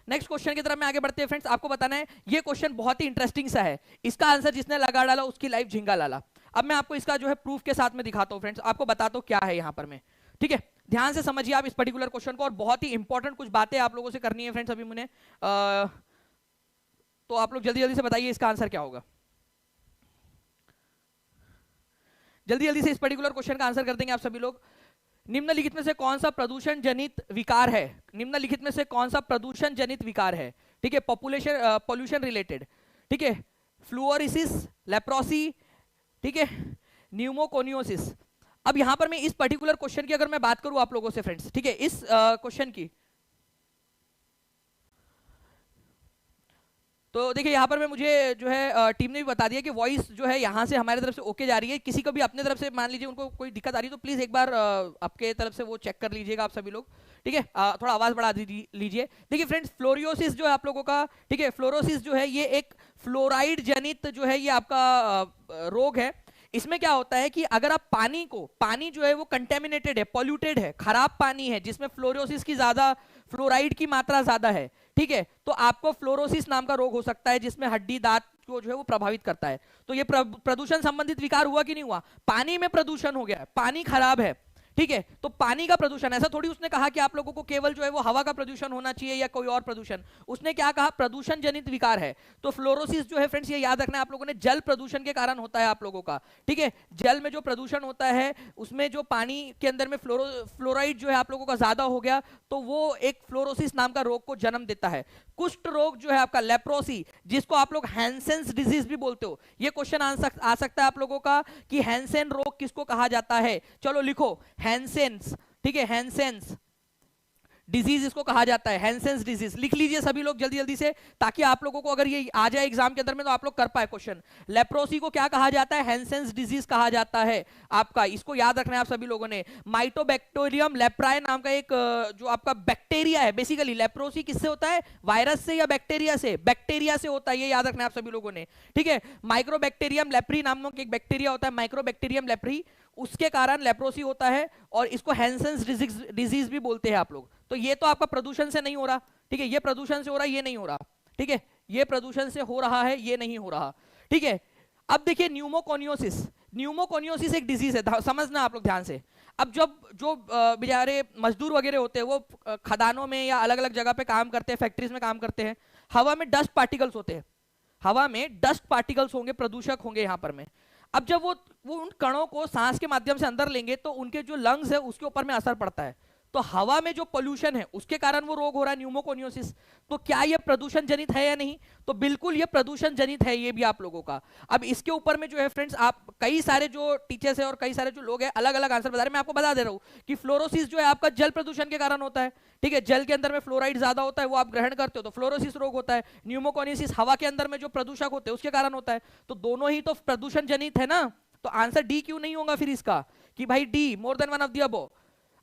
नेक्स्ट क्वेश्चन की तरफ में आगे बढ़ते हैं फ्रेंड्स। आपको बताना है, ये क्वेश्चन बहुत ही इंटरेस्टिंग सा है। इसका आंसर जिसने लगा डाला उसकी लाइफ झिंगा लाला। अब मैं आपको इसका जो है प्रूफ के साथ में दिखाता हूं फ्रेंड्स, आपको बताता हूं क्या है यहां पर में, ठीक है। ध्यान से समझिए आप इस पर्टिकुलर क्वेश्चन को, और बहुत ही इंपॉर्टेंट कुछ बातें आप लोगों से करनी है फ्रेंड्स अभी मुझे। तो आप लोग जल्दी जल्दी से बताइए इसका आंसर क्या होगा। जल्दी जल्दी से इस पर्टिकुलर क्वेश्चन का आंसर कर देंगे आप सभी लोग। निम्नलिखित में से कौन सा प्रदूषण जनित विकार है? निम्नलिखित में से कौन सा प्रदूषण जनित विकार है? ठीक है, पॉपुलेशन पॉल्यूशन रिलेटेड, ठीक है, फ्लूओरिसिस, लेप्रोसी, ठीक है, न्यूमोकोनियोसिस। अब यहां पर मैं इस पर्टिकुलर क्वेश्चन की अगर मैं बात करूं आप लोगों से फ्रेंड्स, ठीक है, इस क्वेश्चन की, तो देखिए यहाँ पर मैं, मुझे जो है टीम ने भी बता दिया कि वॉइस जो है यहाँ से हमारी तरफ से ओके जा रही है। किसी को भी अपने तरफ से मान लीजिए उनको कोई दिक्कत आ रही है तो प्लीज एक बार आपके तरफ से वो चेक कर लीजिएगा आप सभी लोग, ठीक है। थोड़ा आवाज बढ़ा लीजिए। देखिए फ्रेंड्स, फ्लोरियोसिस जो है आप लोगों का, ठीक है, फ्लोरोसिस जो है ये एक फ्लोराइड जनित जो है ये आपका रोग है। इसमें क्या होता है कि अगर आप पानी जो है वो कंटेमिनेटेड है, पॉल्यूटेड है, खराब पानी है जिसमें फ्लोरोसिस की ज्यादा, फ्लोराइड की मात्रा ज्यादा है, ठीक है, तो आपको फ्लोरोसिस नाम का रोग हो सकता है जिसमें हड्डी दांत को जो है वो प्रभावित करता है। तो ये प्रदूषण संबंधित विकार हुआ कि नहीं हुआ? पानी में प्रदूषण हो गया है, पानी खराब है, ठीक है, तो पानी का प्रदूषण। ऐसा थोड़ी उसने कहा कि आप लोगों को केवल जो है वो हवा का प्रदूषण होना चाहिए या कोई और प्रदूषण। उसने क्या कहा? प्रदूषण जनित विकार है। तो फ्लोरोसिस जो है फ्रेंड्स ये याद रखना है आप लोगों ने, जल प्रदूषण के कारण होता है आप लोगों का, ठीक है। जल में जो प्रदूषण होता है उसमें जो पानी के अंदर में फ्लोराइड जो है आप लोगों का ज्यादा हो गया, तो वो एक फ्लोरोसिस नाम का रोग को जन्म देता है। कुष्ठ रोग जो है आपका, लेप्रोसी, जिसको आप लोग हैंसेन्स डिजीज भी बोलते हो, ये क्वेश्चन आ सकता है आप लोगों का कि हैंसेन रोग किसको कहा जाता है। चलो लिखो, हैंसेन्स, ठीक है, हैंसेन्स डिजीज इसको कहा जाता है, हैंसेन्स डिजीज। लिख लीजिए सभी लोग जल्दी जल्दी से, ताकि आप लोगों को अगर ये आ जाए एग्जाम के अंदर में तो आप लोग कर पाए क्वेश्चन। लेप्रोसी को क्या कहा जाता है? हैंसेन्स डिजीज कहा जाता है आपका, इसको याद रखना है आप सभी लोगों ने। माइटोबैक्टीरियम लेप्राई नाम का एक जो आपका बैक्टीरिया है, बेसिकली लेप्रोसी किससे होता है? वायरस से या बैक्टीरिया से? बैक्टीरिया से होता है, ये याद रखना है आप सभी लोगों ने, ठीक है। माइक्रोबैक्टीरियम लेप्री नामक एक बैक्टीरिया होता है, माइक्रोबैक्टीरियम लेप्री, उसके कारण लेप्रोसी होता है, और इसको हैंसेन्स डिजीज भी बोलते हैं आप लोग। तो ये तो आपका प्रदूषण से नहीं हो रहा, ठीक है, ये प्रदूषण से हो रहा है, ये नहीं हो रहा, ठीक है, ये प्रदूषण से हो रहा है, ये नहीं हो रहा, ठीक है। अब देखिए न्यूमोकोनियोसिस, न्यूमोकोनियोसिस एक डिजीज है, समझना आप लोग ध्यान से। अब जब जो बेचारे मजदूर वगैरह होते हैं वो खदानों में या अलग अलग जगह पे काम करते हैं, फैक्ट्रीज में काम करते हैं, हवा में डस्ट पार्टिकल्स होते हैं, हवा में डस्ट पार्टिकल्स होंगे, प्रदूषक होंगे यहाँ पर में। अब जब वो उन कणों को सांस के माध्यम से अंदर लेंगे तो उनके जो लंग्स है उसके ऊपर में असर पड़ता है। तो हवा में जो पोल्यूशन है उसके कारण वो रोग हो रहा है, न्यूमोकोनियोसिस। तो क्या ये प्रदूषण जनित है या नहीं? तो बिल्कुल ये प्रदूषण जनित है, ये भी आप लोगों का। अब इसके ऊपर में जो है फ्रेंड्स, आप कई सारे जो टीचर्स है और कई सारे जो लोग हैं अलग अलग आंसर बता रहे हैं। मैं आपको बता दे रहा हूं कि फ्लोरोसिस जो है आपका जल प्रदूषण के कारण होता है, ठीक है, जल के अंदर में फ्लोराइड ज्यादा होता है, वो आप ग्रहण करते हो तो फ्लोरोसिस रोग होता है। न्यूमोकोनियोसिस हवा के अंदर में जो प्रदूषक होते हैं उसके कारण होता है। तो दोनों ही तो प्रदूषण जनित है ना, तो आंसर डी क्यों नहीं होगा फिर इसका, कि भाई D, more than one of the above.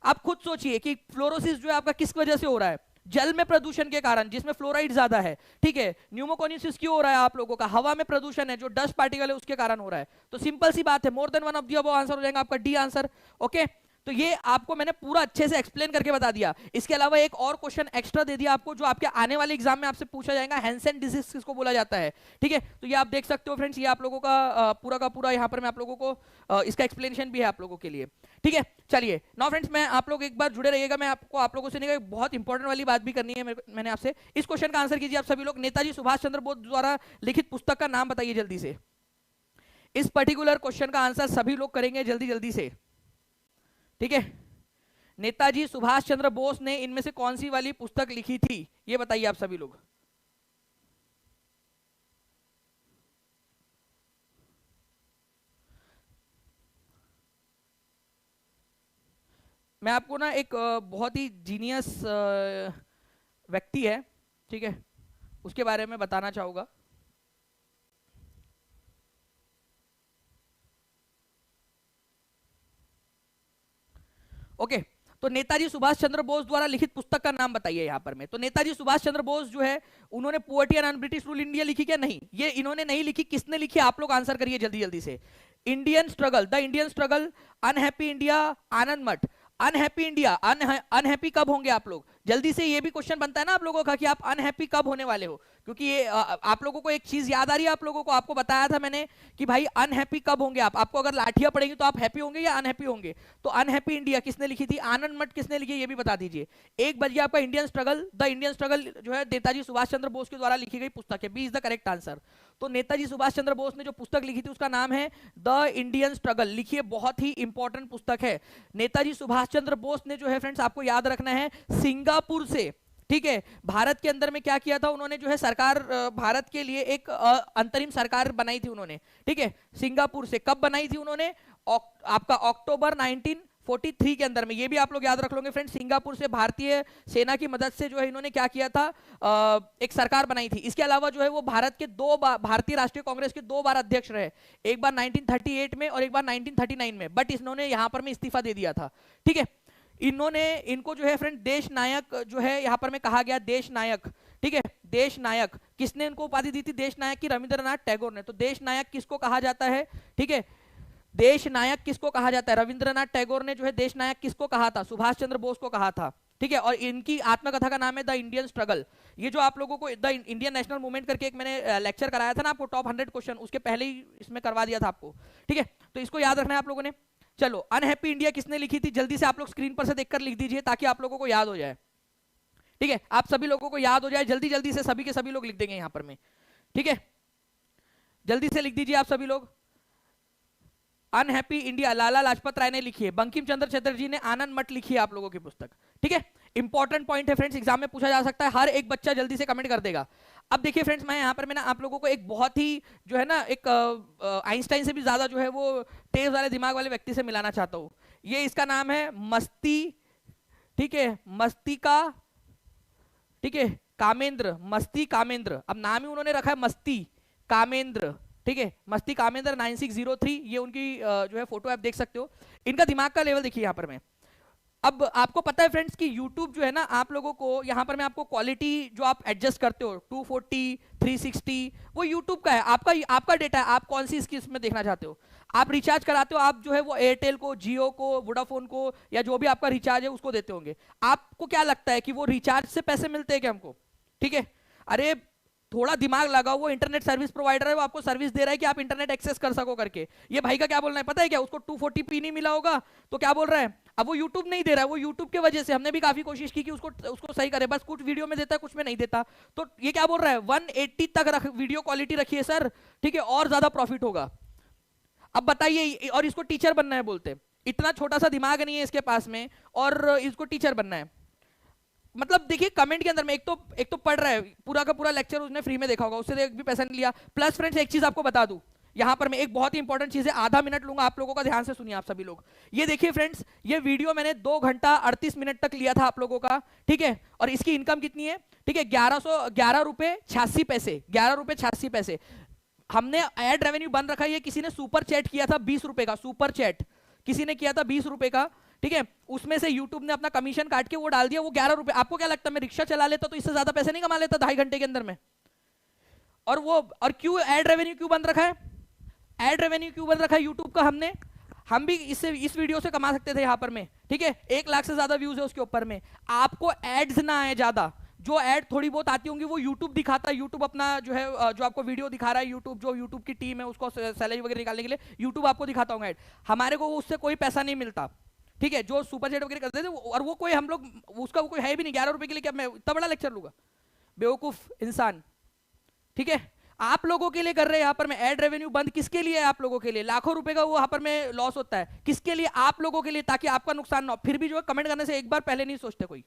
आप खुद सोचिए कि फ्लोरोसिस जो है आपका किस वजह से हो रहा है? जल में प्रदूषण के कारण, जिसमें फ्लोराइड ज्यादा है, ठीक है। न्यूमोकोनियोसिस क्यों हो रहा है आप लोगों का? हवा में प्रदूषण है, जो डस्ट पार्टिकल है उसके कारण हो रहा है। तो सिंपल सी बात है, more than one of the above answer हो जाएगा आपका डी आंसर। ओके, तो ये आपको मैंने पूरा अच्छे से एक्सप्लेन करके बता दिया। इसके अलावा एक और क्वेश्चन एक्स्ट्रा दे दिया आपको, जो आपके आने वाले एग्जाम में आपसे पूछा जाएगा, हैंसेन डिजीज किसको बोला जाता है, ठीक है। तो ये आप देख सकते हो फ्रेंड्स, ये आप लोगों का पूरा यहाँ पर मैं आप लोगों को इसका एक्सप्लेनेशन भी है आप लोगों के लिए, ठीक है। चलिए नाउ फ्रेंड्स, मैं आप लोग एक बार जुड़े रहिएगा, मैं आप लोगों से नहीं, बहुत इंपॉर्टेंट वाली बात भी करनी है मैंने आपसे। इस क्वेश्चन का आंसर कीजिए आप सभी लोग। नेताजी सुभाष चंद्र बोस द्वारा लिखित पुस्तक का नाम बताइए जल्दी से। इस पर्टिकुलर क्वेश्चन का आंसर सभी लोग करेंगे जल्दी जल्दी से, ठीक है। नेताजी सुभाष चंद्र बोस ने इनमें से कौन सी वाली पुस्तक लिखी थी, ये बताइए आप सभी लोग। मैं आपको ना एक बहुत ही जीनियस व्यक्ति है, ठीक है, उसके बारे में बताना चाहूंगा। ओके, तो नेताजी सुभाष चंद्र बोस द्वारा लिखित पुस्तक का नाम बताइए यहाँ पर में। तो नेताजी सुभाष चंद्र बोस जो है उन्होंने poverty and British rule India लिखी क्या? नहीं, ये इन्होंने नहीं लिखी। किसने लिखी? आप लोग आंसर करिए जल्दी जल्दी से। Indian struggle, the Indian struggle, unhappy India, Anand Math. Unhappy India, unhappy कब होंगे आप लोग? जल्दी से, ये भी क्वेश्चन बनता है ना आप लोगों का कि आप अनहैप्पी कब होने वाले हो, क्योंकि ये आप लोगों को एक चीज याद आ रही है आप लोगों को, आपको बताया था मैंने कि भाई अनहैप्पी कब होंगे आप, आपको अगर लाठियां पड़ेंगी तो आप हैप्पी होंगे या अनहैप्पी होंगे। तो अनहैप्पी इंडिया किसने लिखी थी? आनंद मठ किसने लिखी ये भी बता दीजिए। एक बज गया आपका। Indian struggle, the Indian struggle जो है नेताजी सुभाष चंद्र बोस के द्वारा लिखी गई पुस्तक है। B is the correct answer. तो नेताजी सुभाष चंद्र बोस ने जो पुस्तक लिखी थी उसका नाम है द इंडियन स्ट्रगल। लिखिए, बहुत ही इंपॉर्टेंट पुस्तक है। नेताजी सुभाष चंद्र बोस ने जो है फ्रेंड्स आपको याद रखना है सिंगापुर से, ठीक है, भारत के अंदर में क्या किया था उन्होंने जो है सरकार, भारत के लिए एक अंतरिम सरकार बनाई थी उन्होंने, ठीक है, सिंगापुर से। कब बनाई थी उन्होंने? आपका अक्टूबर 1943 के अंदर में। ये भी आप लोग याद रख लोगे फ्रेंड्स। सिंगापुर से भारतीय सेना की मदद से जो है इन्होंने क्या किया था, एक सरकार बनाई थी। इसके अलावा जो है वो भारत के भारतीय राष्ट्रीय कांग्रेस के 2 बार अध्यक्ष रहे, एक बार 1938 में और एक बार 1939 में, बट इन्होंने यहां पर में इस्तीफा दे दिया था, ठीक है। इनको जो है फ्रेंड देश नायक जो है यहां पर में कहा गया, देश नायक, ठीक है, देश नायक। किसने इनको उपाधि दी थी देश नायक की? रविंद्रनाथ टैगोर ने। तो देश नायक किसको कहा जाता है? ठीक है, देश नायक किसको कहा जाता है? रविंद्रनाथ टैगोर ने जो है देश नायक किसको कहा था? सुभाष चंद्र बोस को कहा था, ठीक है। और इनकी आत्मकथा का नाम है द इंडियन स्ट्रगल। ये जो आप लोगों को द इंडियन नेशनल मूवमेंट करके एक मैंने लेक्चर कराया था ना आपको, टॉप 100 क्वेश्चन, उसके पहले ही इसमें करवा दिया था आपको, ठीक है। तो इसको याद रखना है आप लोगों ने। चलो, अनहैप्पी इंडिया किसने लिखी थी? जल्दी से आप लोग स्क्रीन पर से देखकर लिख दीजिए ताकि आप लोगों को याद हो जाए, ठीक है। आप सभी लोगों को याद हो जाए, जल्दी जल्दी से सभी के सभी लोग लिख देंगे यहां पर में, ठीक है। जल्दी से लिख दीजिए आप सभी लोग। अनहैप्पी इंडिया लाला लाजपत राय ने लिखी है। बंकिम चंद्र चटर्जी ने आनंद मठ लिखी है आप लोगों की पुस्तक, ठीक है। इंपॉर्टेंट पॉइंट है फ्रेंड्स, एग्जाम में पूछा जा सकता है, हर एक बच्चा जल्दी से कमेंट कर देगा। अब देखिए फ्रेंड्स, मैं यहाँ पर मैं ना आप लोगों को एक बहुत ही जो है ना एक आइंस्टाइन से भी ज्यादा जो है वो तेज वाले दिमाग वाले व्यक्ति से मिलाना चाहता हूँ। ये इसका नाम है मस्ती, ठीक है, मस्तिका, ठीक है, कामेंद्र, मस्ती कामेंद्र। अब नाम ही उन्होंने रखा है मस्ती कामेंद्र, ठीक है, मस्ती कामेंद्र 9603। ये उनकी जो है फोटो आप देख सकते हो। इनका दिमाग का लेवल देखिए यहाँ पर मैं। अब आपको पता है फ्रेंड्स कि YouTube जो है ना आप लोगों को यहाँ पर मैं आपको क्वालिटी जो आप एडजस्ट करते हो 240, 360, वो YouTube का है, आपका डेटा है, आप कौन सी इसकी इसमें देखना चाहते हो। आप रिचार्ज कराते हो, आप जो है वो एयरटेल को, जियो को, वोडाफोन को, या जो भी आपका रिचार्ज है उसको देते होंगे। आपको क्या लगता है कि वो रिचार्ज से पैसे मिलते हैं क्या हमको? ठीक है, अरे थोड़ा दिमाग लगाओ, वो इंटरनेट सर्विस प्रोवाइडर है, वो आपको सर्विस दे रहा है कि आप इंटरनेट एक्सेस कर सको करके। ये भाई का क्या बोलना है पता है क्या? उसको 240p नहीं मिला होगा तो क्या बोल रहा है, अब वो YouTube नहीं दे रहा है, वो YouTube के वजह से हमने भी काफी कोशिश की कि उसको सही करे, बस कुछ वीडियो में देता है कुछ में नहीं देता। तो ये क्या बोल रहा है, 180 तक वीडियो क्वालिटी रखिए सर, ठीक है, और ज्यादा प्रॉफिट होगा। अब बताइए, और इसको टीचर बनना है बोलते, इतना छोटा सा दिमाग नहीं है इसके पास में और इसको टीचर बनना है। मतलब देखिए कमेंट के अंदर में एक तो पढ़ रहा है, पूरा का पूरा लेक्चर उसने फ्री में देखा होगा, उससे एक भी पैसा नहीं लिया। प्लस फ्रेंड्स एक चीज आपको बता दूं, यहां पर मैं एक बहुत ही इंपॉर्टेंट चीज है, आधा मिनट लूंगा आप लोगों का, ध्यान से सुनिए आप सभी लोग। ये देखिए फ्रेंड्स, ये वीडियो मैंने 2 घंटा 38 मिनट तक लिया था आप लोगों का, ठीक है, और इसकी इनकम कितनी है, ठीक है, 1111 रुपए 86 पैसे, 11 रुपए 86 पैसे। हमने एड रेवेन्यू बंद रखा है, किसी ने सुपर चैट किया था 20 रुपए का, सुपर चैट किसी ने किया था 20 रुपए का, ठीक है, उसमें से YouTube ने अपना कमीशन काट के वो डाल दिया, वो 11 रुपए। आपको क्या लगता है मैं रिक्शा चला लेता तो इससे ज्यादा पैसे नहीं कमा लेता 2.5 घंटे के अंदर में? और क्यों एड रेवेन्यू क्यों बंद रखा है? एड रेवेन्यू क्यों बंद रखा है YouTube का हमने? हम भी इस वीडियो से कमा सकते थे यहाँ पर में, ठीक है, 1 लाख से ज्यादा व्यूज है उसके ऊपर में। आपको एड्स ना आए ज्यादा, जो ऐड थोड़ी बहुत आती होंगी वो YouTube दिखाता है, YouTube अपना जो है जो आपको वीडियो दिखा रहा है YouTube, जो YouTube की टीम है उसको सैलरी वगैरह निकालने के लिए YouTube आपको दिखाता होगा ऐड। हमारे को उससे कोई पैसा नहीं मिलता, ठीक है, जो सुपर चैट वगैरह करते थे, और वो कोई हम लोग उसका वो कोई है भी नहीं। 11 रुपए के लिए क्या मैं इतना बड़ा लेक्चर लूंगा, बेवकूफ इंसान, ठीक है। आप लोगों के लिए कर रहे हैं यहाँ पर मैं एड रेवेन्यू बंद, किसके लिए है? आप लोगों के लिए। लाखों रुपए का वो यहाँ पर में लॉस होता है, किसके लिए? आप लोगों के लिए, ताकि आपका नुकसान ना हो। फिर भी जो है कमेंट करने से एक बार पहले नहीं सोचते कोई,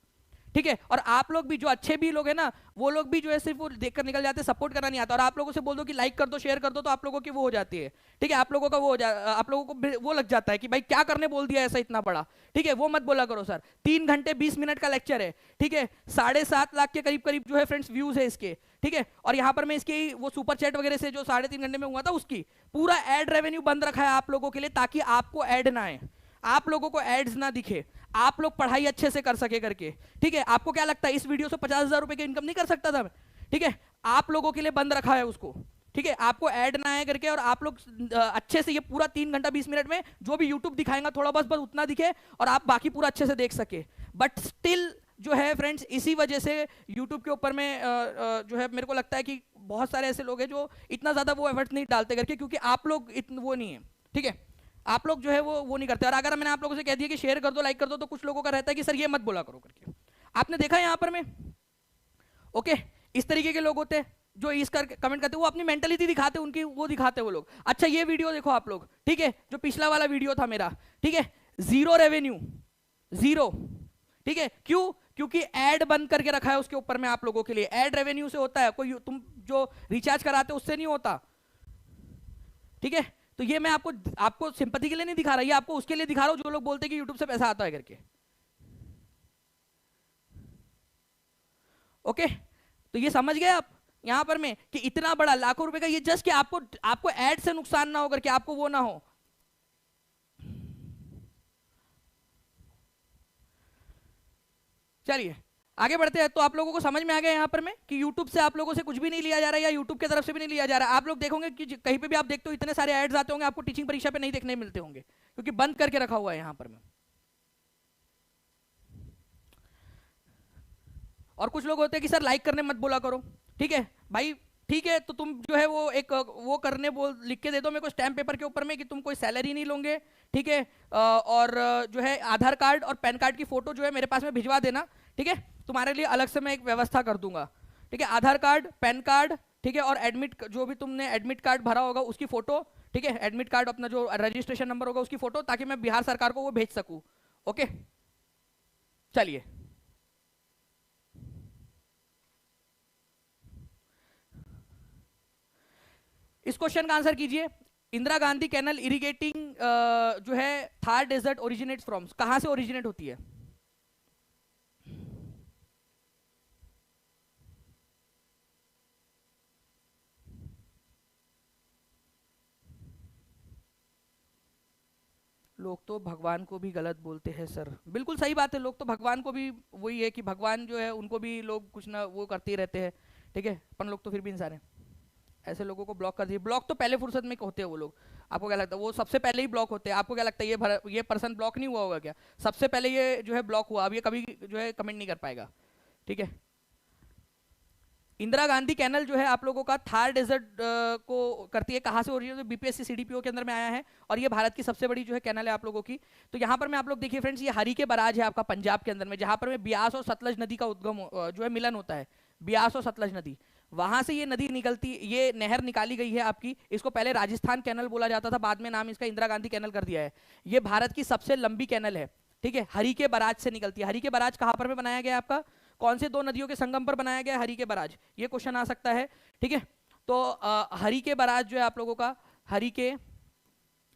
ठीक है। और आप लोग भी जो अच्छे भी लोग हैं ना, वो लोग भी जो है सिर्फ वो देखकर निकल जाते हैं, सपोर्ट करना नहीं आता। और आप लोगों से बोल दो कि लाइक कर दो, शेयर कर दो, तो आप लोगों की वो हो जाती है, ठीक है, आप लोगों का वो आप लोगों को वो लग जाता है कि भाई क्या करने बोल दिया ऐसा इतना बड़ा, ठीक है, वो मत बोला करो सर। 3 घंटे 20 मिनट का लेक्चर है, ठीक है, 7.5 लाख के करीब जो है फ्रेंड्स व्यूज है इसके, ठीक है। और यहाँ पर मैं इसकी वो सुपर चैट वगैरह से जो 3.5 घंटे में हुआ था उसकी पूरा एड रेवेन्यू बंद रखा है आप लोगों के लिए, ताकि आपको एड ना आए, आप लोगों को एड्स ना दिखे। आप लोग पढ़ाई अच्छे से कर सके करके। ठीक है, आपको क्या लगता है इस वीडियो से 50,000 रुपए की इनकम नहीं कर सकता था मैं? ठीक है, आप लोगों के लिए बंद रखा है उसको। ठीक है, आपको ऐड ना आए करके, और आप लोग अच्छे से ये पूरा 3 घंटा 20 मिनट में जो भी यूट्यूब दिखाएगा थोड़ा बस बस उतना दिखे, और आप बाकी पूरा अच्छे से देख सके। बट स्टिल जो है फ्रेंड्स, इसी वजह से यूट्यूब के ऊपर में जो है मेरे को लगता है कि बहुत सारे ऐसे लोग हैं जो इतना ज्यादा वो एफर्ट नहीं डालते करके, क्योंकि आप लोग इतने वो नहीं है। ठीक है, आप लोग जो है वो नहीं करते। और अगर मैंने आप लोगों से कह दिया कि शेयर कर दो, लाइक कर दो, तो कुछ लोगों का रहता है कि सर ये मत बोला करो करके। आपने देखा है यहाँ पर में, ओके, इस तरीके के लोग होते हैं जो इस कर कमेंट करते हैं, वो अपनी मेंटलिटी दिखाते हैं, उनकी वो दिखाते हैं वो लोग। अच्छा, ये वीडियो देखो आप लोग, ठीक है, जो पिछला वाला वीडियो था मेरा, ठीक है, 0 रेवेन्यू, 0। ठीक है, क्यों? क्योंकि ऐड बंद करके रखा है उसके ऊपर में आप लोगों के लिए। ऐड रेवेन्यू से होता है, कोई तुम जो रिचार्ज कराते हो उससे नहीं होता। ठीक है, तो ये मैं आपको सिंपैथी के लिए नहीं दिखा रहा, ये आपको उसके लिए दिखा रहा हूं जो लोग बोलते हैं कि यूट्यूब से पैसा आता है करके। ओके, तो ये समझ गए आप यहां पर में कि इतना बड़ा लाखों रुपए का ये जस्ट कि आपको ऐड से नुकसान ना हो करके, आपको वो ना हो। चलिए आगे बढ़ते हैं। तो आप लोगों को समझ में आ गया यहाँ पर में कि YouTube से आप लोगों से कुछ भी नहीं लिया जा रहा है, या YouTube की तरफ से भी नहीं लिया जा रहा है। आप लोग देखोगे कि कहीं पे भी आप देखते हो इतने सारे एड्स आते होंगे, आपको टीचिंग परीक्षा पे नहीं देखने मिलते होंगे, क्योंकि बंद करके रखा हुआ है यहाँ पर में। और कुछ लोग होते हैं कि सर लाइक करने मत बोला करो। ठीक है भाई, ठीक है, तो तुम जो है वो एक वो करने बोल लिख के दे दो मेरे को स्टैम्प पेपर के ऊपर में कि तुम कोई सैलरी नहीं लोगे। ठीक है, और जो है आधार कार्ड और पैन कार्ड की फोटो जो है मेरे पास में भिजवा देना। ठीक है, तुम्हारे लिए अलग से मैं एक व्यवस्था कर दूंगा। ठीक है, आधार कार्ड, पैन कार्ड, ठीक है, और एडमिट, जो भी तुमने एडमिट कार्ड भरा होगा उसकी फोटो। ठीक है, एडमिट कार्ड अपना जो रजिस्ट्रेशन नंबर होगा उसकी फोटो, ताकि मैं बिहार सरकार को वो भेज सकूं। ओके, चलिए इस क्वेश्चन का आंसर कीजिए। इंदिरा गांधी कैनल इरिगेटिंग जो है थार डेजर्ट ओरिजिनेट्स फ्रॉम, कहां से ओरिजिनेट होती है? लोग तो भगवान को भी गलत बोलते हैं सर। बिल्कुल सही बात है, लोग तो भगवान को भी, वही है कि भगवान जो है उनको भी लोग कुछ ना वो करते ही रहते हैं। ठीक है, अपन लोग तो फिर भी इंसान है। ऐसे लोगों को ब्लॉक कर दिए। ब्लॉक तो पहले फुर्सत में होते हैं वो लोग। आपको क्या लगता है वो सबसे पहले ही ब्लॉक होते हैं? आपको क्या लगता है ये पर्सन ब्लॉक नहीं हुआ होगा क्या? सबसे पहले ये जो है ब्लॉक हुआ, अब ये कभी जो है कमेंट नहीं कर पाएगा। ठीक है, इंदिरा गांधी कैनल जो है आप लोगों का थार डेजर्ट को करती है। कहाँ से ओरिजिनल? बीपीएससी सीडीपीओ के अंदर में आया है, और ये भारत की सबसे बड़ी जो है कैनल है आप लोगों की। तो यहाँ पर मैं आप लोग देखिए फ्रेंड्स, ये हरी के बराज है आपका पंजाब के अंदर में, जहाँ पर में ब्यास और सतलज नदी का उद्गम जो है मिलन होता है। ब्यास और सतलज नदी, वहां से ये नदी निकलती, ये नहर निकाली गई है आपकी। इसको पहले राजस्थान कैनल बोला जाता था, बाद में नाम इसका इंदिरा गांधी कैनल कर दिया है। ये भारत की सबसे लंबी कैनल है। ठीक है, हरी के बराज से निकलती है। हरी के बराज कहाँ पर में बनाया गया आपका? कौन से दो नदियों के संगम पर बनाया गया हरी के बराज? ये क्वेश्चन आ सकता है। ठीक है, तो हरी के बराज जो है आप लोगों का, हरी के,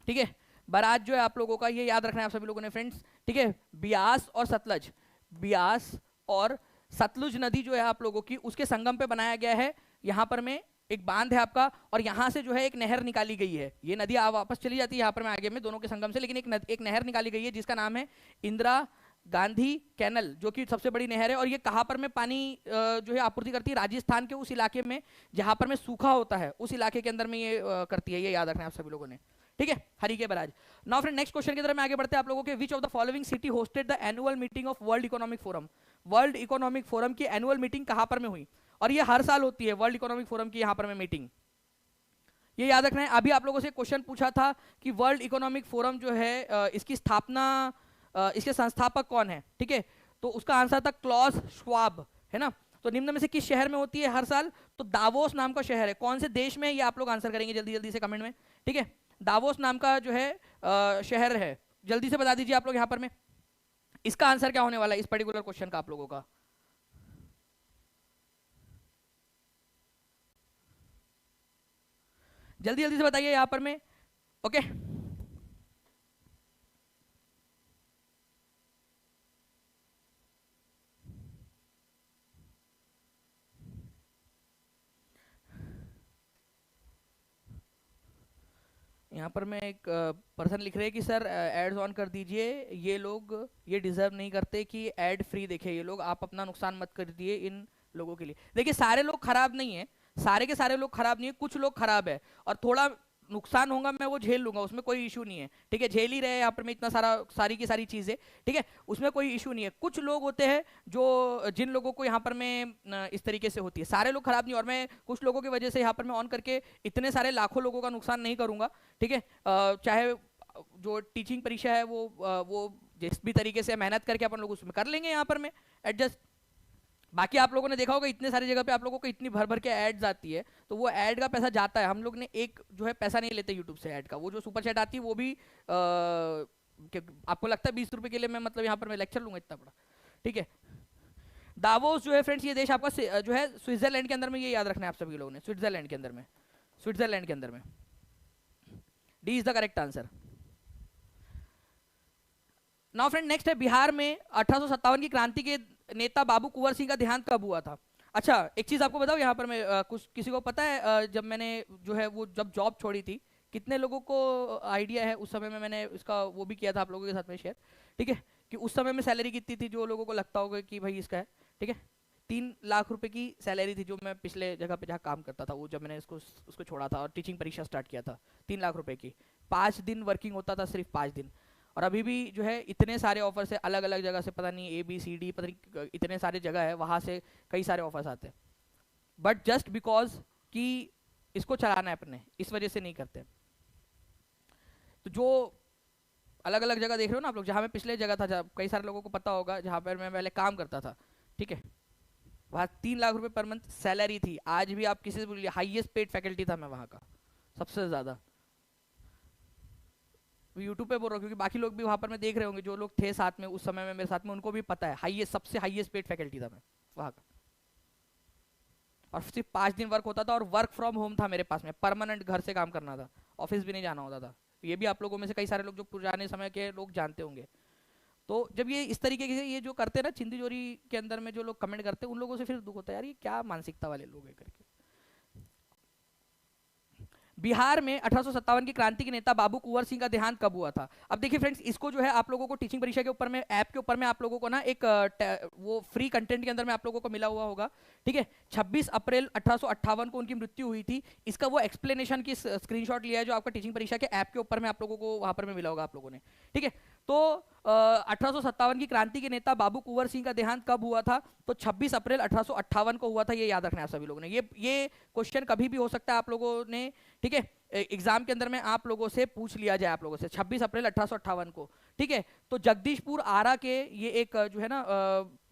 ठीक है, बराज जो है आप लोगों का, ये याद रखना है आप सभी लोगों ने फ्रेंड्स। ठीक है, ब्यास और सतलज, ब्यास और सतलुज नदी जो है आप लोगों की, उसके संगम पे बनाया गया है। यहाँ पर में एक बांध है आपका, और यहाँ से जो है एक नहर निकाली गई है। ये नदी वापस चली जाती है यहाँ पर में आगे में दोनों के संगम से, लेकिन एक नहर निकाली गई है जिसका नाम है इंदिरा गांधी कैनल, जो कि सबसे बड़ी नहर है। और ये कहाँ पर में पानी जो है आपूर्ति करती है? राजस्थान के उस इलाके में जहां पर में सूखा होता है, उस इलाके के अंदर में ये करती है। ये याद रखना है आप सभी लोगों ने। ठीक है, हरी के barrage. Now friend, next question की तरफ मैं आगे बढ़ते हैं आप लोगों के। विच of the following city hosted the annual meeting of world economic forum? World economic forum की एनुअल मीटिंग कहां पर में हुई? और ये हर साल होती है वर्ल्ड इकोनॉमिक फोरम की यहाँ पर में मीटिंग। ये याद रखना है। अभी आप लोगों से क्वेश्चन पूछा था कि वर्ल्ड इकोनॉमिक फोरम जो है इसकी स्थापना, इसके संस्थापक कौन है? ठीक है, तो उसका आंसर था क्लॉस श्वाब, है ना। तो निम्न में से किस शहर में होती है हर साल? तो दावोस नाम का शहर है। कौन से देश में? ये आप लोग आंसर करेंगे जल्दी जल्दी से कमेंट में। ठीक है, दावोस नाम का जो है शहर है, जल्दी से बता दीजिए आप लोग यहाँ पर में। इसका आंसर क्या होने वाला है इस पर्टिकुलर क्वेश्चन का आप लोगों का? जल्दी जल्दी से बताइए यहाँ पर में। ओके, यहाँ पर मैं एक पर्सन लिख रहे हैं कि सर एड्स ऑन कर दीजिए, ये लोग ये डिजर्व नहीं करते कि एड फ्री देखे ये लोग, आप अपना नुकसान मत कर दिए इन लोगों के लिए। देखिए सारे लोग खराब नहीं है, सारे के सारे लोग खराब नहीं है, कुछ लोग खराब है और थोड़ा नुकसान होगा मैं वो झेल लूंगा, उसमें कोई इशू नहीं है, ठीक है। झेल ही रहे यहाँ पर मैं इतना सारी की सारी चीजें, ठीक है, उसमें कोई इशू नहीं है। कुछ लोग होते हैं जो जिन लोगों को यहाँ पर मैं इस तरीके से होती है, सारे लोग खराब नहीं, और मैं कुछ लोगों की वजह से यहाँ पर मैं ऑन करके इतने सारे लाखों लोगों का नुकसान नहीं करूंगा, ठीक है। चाहे जो टीचिंग परीक्षा है वो जिस भी तरीके से मेहनत करके अपन लोग उसमें कर लेंगे यहाँ पर मैं एडजस्ट। बाकी आप लोगों ने देखा होगा इतने सारी जगह पे आप लोगों को इतनी भर भर के एड्स आती है, तो वो ऐड का पैसा जाता है। हम लोग ने एक जो है पैसा नहीं लेते यूट्यूब से ऐड का, वो जो सुपर चैट आती है वो भी आपको लगता है 20 रुपए के लिए मैं मतलब यहाँ पर मैं लेक्चर लूंगा इतना बड़ा, ठीक है। दावोस जो है फ्रेंड्स ये देश आपका जो है स्विट्जरलैंड के अंदर में, ये याद रखना है आप सभी लोगों ने, स्विट्जरलैंड के अंदर में, स्विट्जरलैंड के अंदर में। D is the correct answer. Now friend next है बिहार में 1857 की क्रांति के नेता बाबू कुंवर सिंह का देहांत कब हुआ था? अच्छा एक चीज आपको बताओ यहाँ पर मैं कुछ किसी को पता है जब मैंने जो है वो जब जॉब छोड़ी थी, कितने लोगों को आइडिया है? उस समय में मैंने इसका वो भी किया था आप लोगों के साथ में शेयर, ठीक है, कि उस समय में सैलरी कितनी थी, जो लोगों को लगता होगा कि भाई इसका है, ठीक है। 3 लाख रुपए की सैलरी थी जो मैं पिछले जगह पे जहाँ काम करता था, वो जब मैंने उसको छोड़ा था और टीचिंग परीक्षा स्टार्ट किया था, 3 लाख रुपए की, 5 दिन वर्किंग होता था, सिर्फ 5 दिन। और अभी भी जो है इतने सारे ऑफर्स है अलग अलग जगह से, पता नहीं ABCD पता नहीं इतने सारे जगह है, वहां से कई सारे ऑफर्स आते हैं, बट जस्ट बिकॉज कि इसको चलाना है अपने, इस वजह से नहीं करते। तो जो अलग अलग जगह देख रहे हो ना आप लोग, जहाँ मैं पिछले जगह था, जहाँ कई सारे लोगों को पता होगा, जहाँ पर मैं पहले काम करता था, ठीक है, वहाँ 3 लाख रुपए पर मंथ सैलरी थी। आज भी आप किसी से बोलिए, हाईएस्ट पेड फैकल्टी था मैं वहाँ का, सबसे ज्यादा। यूट्यूब पे बोल रहा हूँ क्योंकि बाकी लोग भी वहां पर मैं देख रहे होंगे, जो लोग थे साथ में उस समय में मेरे साथ में, उनको भी पता है हाईएस्ट, सबसे हाईएस्ट पेड फैकल्टी था मैं वहां का। और सिर्फ 5 दिन वर्क होता था और वर्क फ्रॉम होम था मेरे पास में, परमानेंट घर से काम करना था, ऑफिस भी नहीं जाना होता था। ये भी आप लोगों में से कई सारे लोग जो पुराने समय के लोग जानते होंगे। तो जब ये इस तरीके से ये जो करते हैं ना चिंदी चोरी के अंदर में, जो लोग कमेंट करते हैं उन लोगों से फिर दुख होता है, यार ये क्या मानसिकता वाले लोग है करके। बिहार में 1857 की क्रांति के नेता बाबू कुंवर सिंह का देहांत कब हुआ था? अब देखिए फ्रेंड्स, इसको जो है आप लोगों को टीचिंग परीक्षा के ऊपर में ऐप के ऊपर में आप लोगों को ना एक वो फ्री कंटेंट के अंदर में आप लोगों को मिला हुआ होगा, ठीक है। 26 अप्रैल 1858 को उनकी मृत्यु हुई थी। इसका वो एक्सप्लेनेशन की स्क्रीनशॉट लिया है जो आपका टीचिंग परीक्षा के ऐप के ऊपर में आप लोगों को वहां पर में मिला होगा आप लोगों ने, ठीक है। तो 1857 की क्रांति के नेता बाबू कुंवर सिंह का देहांत कब हुआ था? तो 26 अप्रैल 1858 को हुआ था, ये याद रखना है आप सभी लोगों ने। ये क्वेश्चन कभी भी हो सकता है आप लोगों ने, ठीक है, एग्जाम के अंदर में आप लोगों से पूछ लिया जाए आप लोगों से, 26 अप्रैल 1858 को, ठीक है। तो जगदीशपुर आरा के ये एक जो है ना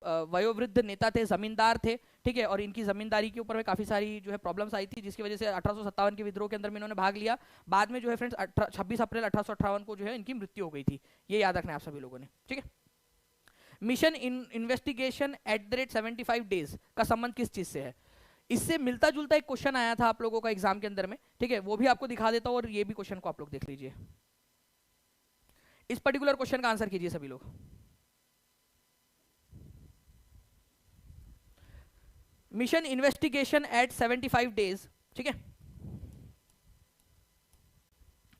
वयोवृद्ध नेता थे, जमींदार थे, ठीक है, और इनकी जमींदारी के ऊपर में काफी सारी जो है प्रॉब्लम्स आई थी, जिसकी वजह से 1857 के विद्रोह के अंदर में इन्होंने भाग लिया। बाद में जो है फ्रेंड्स 26 अप्रैल 1858 को जो है इनकी मृत्यु हो गई थी, ये याद रखना है आप सभी लोगों ने, ठीक है। मिशन इन्वेस्टिगेशन @ 75 डेज का संबंध किस चीज से है? इससे मिलता जुलता एक क्वेश्चन आया था आप लोगों का एग्जाम के अंदर में, ठीक है, वो भी आपको दिखा देता हूं, और ये भी क्वेश्चन को आप लोग देख लीजिए। इस पर्टिकुलर क्वेश्चन का आंसर कीजिए सभी लोग। मिशन इन्वेस्टिगेशन @ 75 डेज, ठीक है,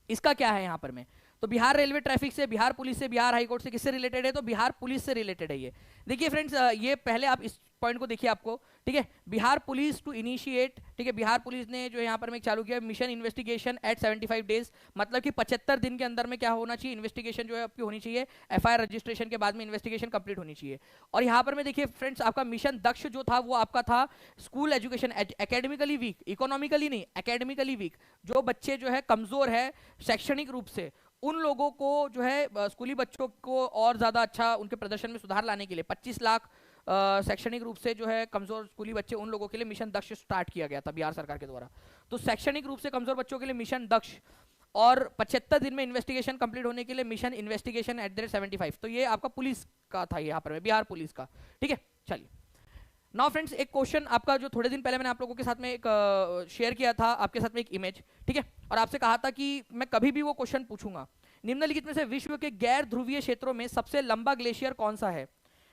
इसका क्या है यहां पर में? तो बिहार रेलवे ट्रैफिक से, बिहार पुलिस से, बिहार हाईकोर्ट से किससे रिलेटेड है? तो बिहार पुलिस से रिलेटेड है ये। देखिए फ्रेंड्स, ये पहले आप इस पॉइंट को देखिए आपको, ठीक है, बिहार पुलिस टू इनिशिएट, ठीक है, बिहार पुलिस ने जो यहाँ पर में चालू किया मिशन इन्वेस्टिगेशन @ 75 डेज, मतलब कि 75 दिन के अंदर में क्या होना चाहिए? इन्वेस्टिगेशन जो है आपकी होनी चाहिए, FIR रजिस्ट्रेशन के बाद में इन्वेस्टिगेशन कंप्लीट होनी चाहिए। और यहाँ पर में देखिए फ्रेंड्स, आपका मिशन दक्ष जो था वो आपका था school education, academically weak, economically नहीं, एकेडमिकली वीक, जो बच्चे जो है कमजोर है शैक्षणिक रूप से, उन लोगों को जो है स्कूली बच्चों को और ज्यादा अच्छा उनके प्रदर्शन में सुधार लाने के लिए 25 लाख शैक्षणिक रूप से जो है कमजोर स्कूली बच्चे, उन लोगों के लिए मिशन दक्ष स्टार्ट किया गया था बिहार सरकार के द्वारा। तो शैक्षणिक रूप से कमजोर बच्चों के लिए मिशन दक्ष, और 75 दिन में इन्वेस्टिगेशन कंप्लीट होने के लिए मिशन इन्वेस्टिगेशन @ 75। तो ये आपका पुलिस का था यहाँ पर, बिहार पुलिस का, ठीक है। चलिए नाउ फ्रेंड्स, एक क्वेश्चन आपका जो थोड़े दिन पहले मैंने आप लोगों के साथ में एक शेयर किया था, आपके साथ में एक इमेज, ठीक है, और आपसे कहा था कि मैं कभी भी वो क्वेश्चन पूछूंगा। निम्नलिखित में से विश्व के गैर ध्रुवीय क्षेत्रों में सबसे लंबा ग्लेशियर कौन सा है?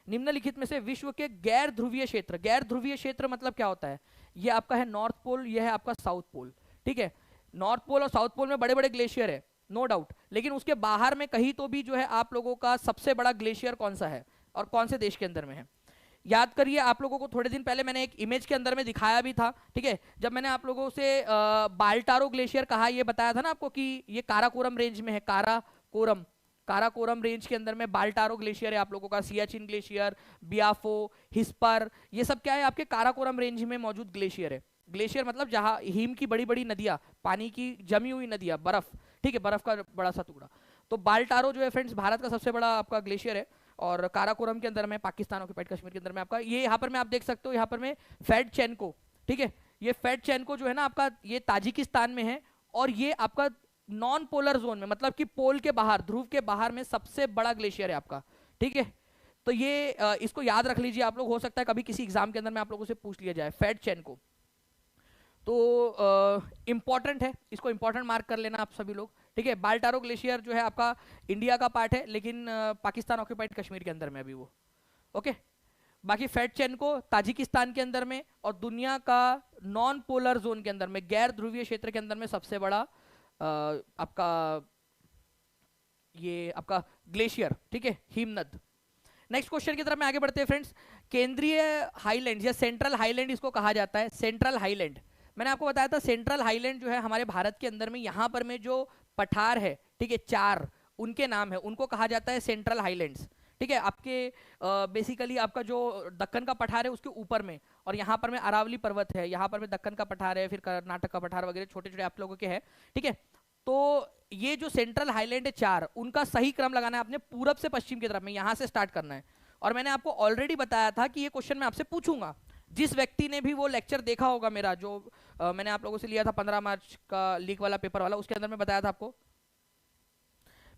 निम्नलिखित में से विश्व के गैर ध्रुवीय क्षेत्र, गैर ध्रुवीय क्षेत्र मतलब क्या होता है? ये आपका है नॉर्थ पोल, ये है आपका साउथ पोल, ठीक है। नॉर्थ पोल और साउथ पोल में बड़े बड़े ग्लेशियर है, नो डाउट, लेकिन उसके बाहर में कहीं तो भी जो है आप लोगों का सबसे बड़ा ग्लेशियर कौन सा है और कौन से देश के अंदर में है? याद करिए, आप लोगों को थोड़े दिन पहले मैंने एक इमेज के अंदर में दिखाया भी था, ठीक है, जब मैंने आप लोगों से बाल्टारो ग्लेशियर कहा, ये बताया था ना आपको कि ये काराकोरम रेंज में है, काराकोरम रेंज के अंदर में बाल्टारो ग्लेशियर है आप लोगों का, सियाचिन ग्लेशियर, बियाफो, हिस्पर, ये सब क्या है आपके काराकोरम रेंज में मौजूद ग्लेशियर है। ग्लेशियर मतलब जहां हिम की बड़ी बड़ी नदियां, पानी की जमी हुई नदियां, बर्फ, ठीक है, बर्फ का बड़ा सा टुकड़ा। तो बाल्टारो जो है फ्रेंड्स भारत का सबसे बड़ा आपका ग्लेशियर है, और काराकोरम के अंदर में पाकिस्तान ऑक्यूपाइड कश्मीर के अंदर में आपका ये यहाँ पर में आप देख सकते हो, यहाँ पर में फेड चैनको, ठीक है, ये फेड चैनको जो है ना आपका ये ताजिकिस्तान में है, और ये आपका नॉन पोलर जोन में, मतलब कि पोल के बाहर, ध्रुव के बाहर में सबसे बड़ा ग्लेशियर है आपका, ठीक है। तो ये इसको याद रख लीजिए आप लोग, हो सकता है कभी किसी एग्जाम के अंदर में आप लोगों से पूछ लिया जाए फेड चैनको, तो इंपॉर्टेंट है, इसको इंपॉर्टेंट मार्क कर लेना आप सभी लोग, ठीक है। बाल्टारो ग्लेशियर जो है आपका इंडिया का पार्ट है, लेकिन पाकिस्तान ऑक्यूपाइड कश्मीर के अंदर में अभी वो, ओके। बाकी फेड चैनको ताजिकिस्तान के अंदर में, और दुनिया का नॉन पोलर जोन के अंदर में, गैर ध्रुवीय क्षेत्र के अंदर में सबसे बड़ा आपका ये आपका ग्लेशियर, ठीक है, हिमनद। नेक्स्ट क्वेश्चन की तरफ में आगे बढ़ते हैं फ्रेंड्स। केंद्रीय हाईलैंड या सेंट्रल हाईलैंड इसको कहा जाता है, सेंट्रल हाईलैंड। मैंने आपको बताया था सेंट्रल हाईलैंड जो है हमारे भारत के अंदर में, यहाँ पर में जो पठार है, ठीक है, 4 उनके नाम है, उनको कहा जाता है सेंट्रल हाईलैंड्स, ठीक है। आपके बेसिकली आपका जो दक्कन का पठार है उसके ऊपर में, और यहाँ पर में अरावली पर्वत है, यहाँ पर में दक्कन का पठार है, फिर कर्नाटक का पठार वगैरह छोटे छोटे आप लोगों के हैं, ठीक है। तो ये जो सेंट्रल हाईलैंड है 4, उनका सही क्रम लगाना है आपने, पूरब से पश्चिम की तरफ में, यहाँ से स्टार्ट करना है। और मैंने आपको ऑलरेडी बताया था कि ये क्वेश्चन मैं आपसे पूछूंगा, जिस व्यक्ति ने भी वो लेक्चर देखा होगा मेरा, जो मैंने आप लोगों से लिया था 15 मार्च का लीक वाला पेपर वाला, उसके अंदर मैं बताया था आपको।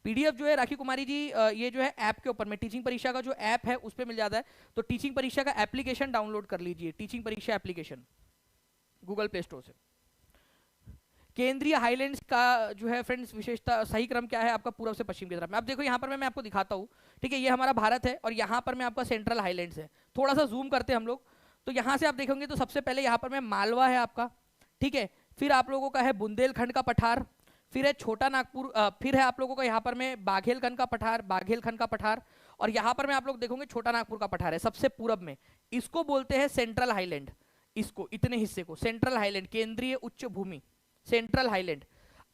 पीडीएफ जो है राखी कुमारी जी ये जो है ऐप के ऊपर में, टीचिंग परीक्षा का जो ऐप है उस पर मिल जाता है, तो टीचिंग परीक्षा का एप्लीकेशन डाउनलोड कर लीजिए, टीचिंग परीक्षा एप्लीकेशन गूगल प्ले स्टोर से। केंद्रीय हाईलैंड्स का जो है फ्रेंड्स विशेषता, सही क्रम क्या है आपका, पूर्व से पश्चिम की तरफ में। अब देखो यहाँ पर मैं आपको दिखाता हूँ, ठीक है, ये हमारा भारत है, और यहाँ पर मैं आपका सेंट्रल हाईलैंड्स है। थोड़ा सा जूम करते हैं हम लोग, तो यहाँ से आप देखेंगे तो सबसे पहले यहाँ पर में मालवा है आपका, ठीक है, फिर आप लोगों का है बुंदेलखंड का पठार, फिर है छोटा नागपुर, फिर है आप लोगों का यहाँ पर में बाघेलखंड का पठार, बाघेलखंड का पठार, और यहाँ पर में आप लोग देखोगे छोटा नागपुर का पठार है सबसे पूरब में, इसको बोलते हैं सेंट्रल हाईलैंड। इसको, इतने हिस्से को सेंट्रल हाईलैंड, केंद्रीय उच्च भूमि, सेंट्रल हाईलैंड।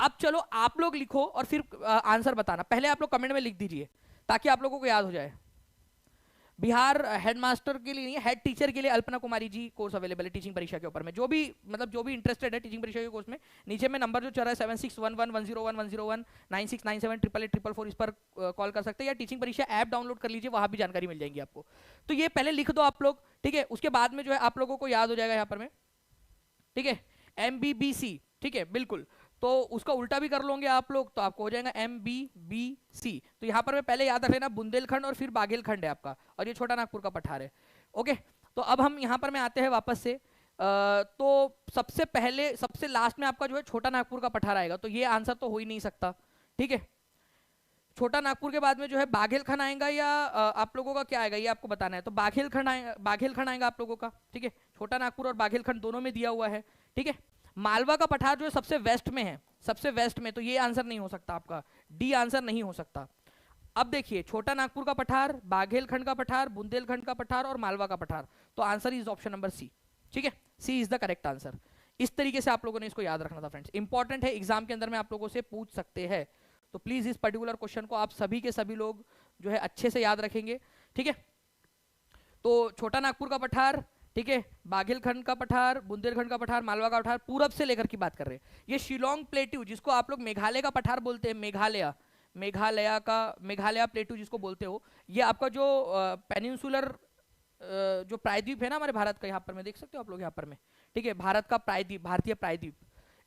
अब चलो आप लोग लिखो और फिर आंसर बताना, पहले आप लोग कमेंट में लिख दीजिए ताकि आप लोगों को याद हो जाए। बिहार हेडमास्टर के लिए, हेड टीचर के लिए अल्पना कुमारी जी कोर्स अवेलेबल है टीचिंग परीक्षा के ऊपर में, जो भी मतलब जो भी इंटरेस्टेड है टीचिंग परीक्षा के कोर्स में, नीचे में नंबर जो चल रहा है 7611101101 9697884444, इस पर कॉल कर सकते हैं, या टीचिंग परीक्षा ऐप डाउनलोड कर लीजिए, वहां भी जानकारी मिल जाएगी आपको। तो ये पहले लिख दो आप लोग, ठीक है, उसके बाद में जो है आप लोगों को याद हो जाएगा यहाँ पर में, ठीक है, MBBC, ठीक है, बिल्कुल। तो उसका उल्टा भी कर लोगे आप लोग तो आपको हो जाएगा MBBC। तो यहाँ पर मैं पहले याद रख लेना, बुंदेलखंड और फिर बाघेलखंड है आपका, और ये छोटा नागपुर का पठार है, ओके। तो अब हम यहाँ पर में आते हैं वापस से, तो सबसे पहले सबसे लास्ट में आपका जो है छोटा नागपुर का पठार आएगा, तो ये आंसर तो हो ही नहीं सकता, ठीक है। छोटा नागपुर के बाद में जो है बाघेलखंड आएगा, या आप लोगों का क्या आएगा ये आपको बताना है। तो बाघेलखंड आएगा, बाघेलखंड आएगा आप लोगों का, ठीक है। छोटा नागपुर और बाघेलखंड दोनों में दिया हुआ है, ठीक है। मालवा का पठार जो है सबसे वेस्ट में है, सबसे वेस्ट में, तो ये आंसर नहीं हो सकता आपका, डी आंसर नहीं हो सकता। अब देखिए छोटा नागपुर का पठार, बाघेलखंड का पठार, बुंदेलखंड का पठार और मालवा का पठार, तो answer is option number C, ठीक है, C is the correct answer. इस तरीके से आप लोगों ने इसको याद रखना था फ्रेंड्स, इंपॉर्टेंट है, एग्जाम के अंदर में आप लोगों से पूछ सकते हैं, तो प्लीज इस पर्टिकुलर क्वेश्चन को आप सभी के सभी लोग जो है अच्छे से याद रखेंगे, ठीक है। तो छोटा नागपुर का पठार, ठीक है, बाघेलखंड का पठार, बुंदेलखंड का पठार, मालवा का पठार, पूरब से लेकर की बात कर रहे हैं। ये शिलोंग प्लेट्यू जिसको आप लोग मेघालय का पठार बोलते हैं, मेघालय प्लेट्यू जिसको बोलते हो, ये आपका जो पेनिनसुलर जो प्रायद्वीप है ना हमारे भारत का, यहाँ पर में देख सकते हो आप लोग यहाँ पर में, ठीक है, भारत का प्रायद्वीप, भारतीय प्रायद्वीप,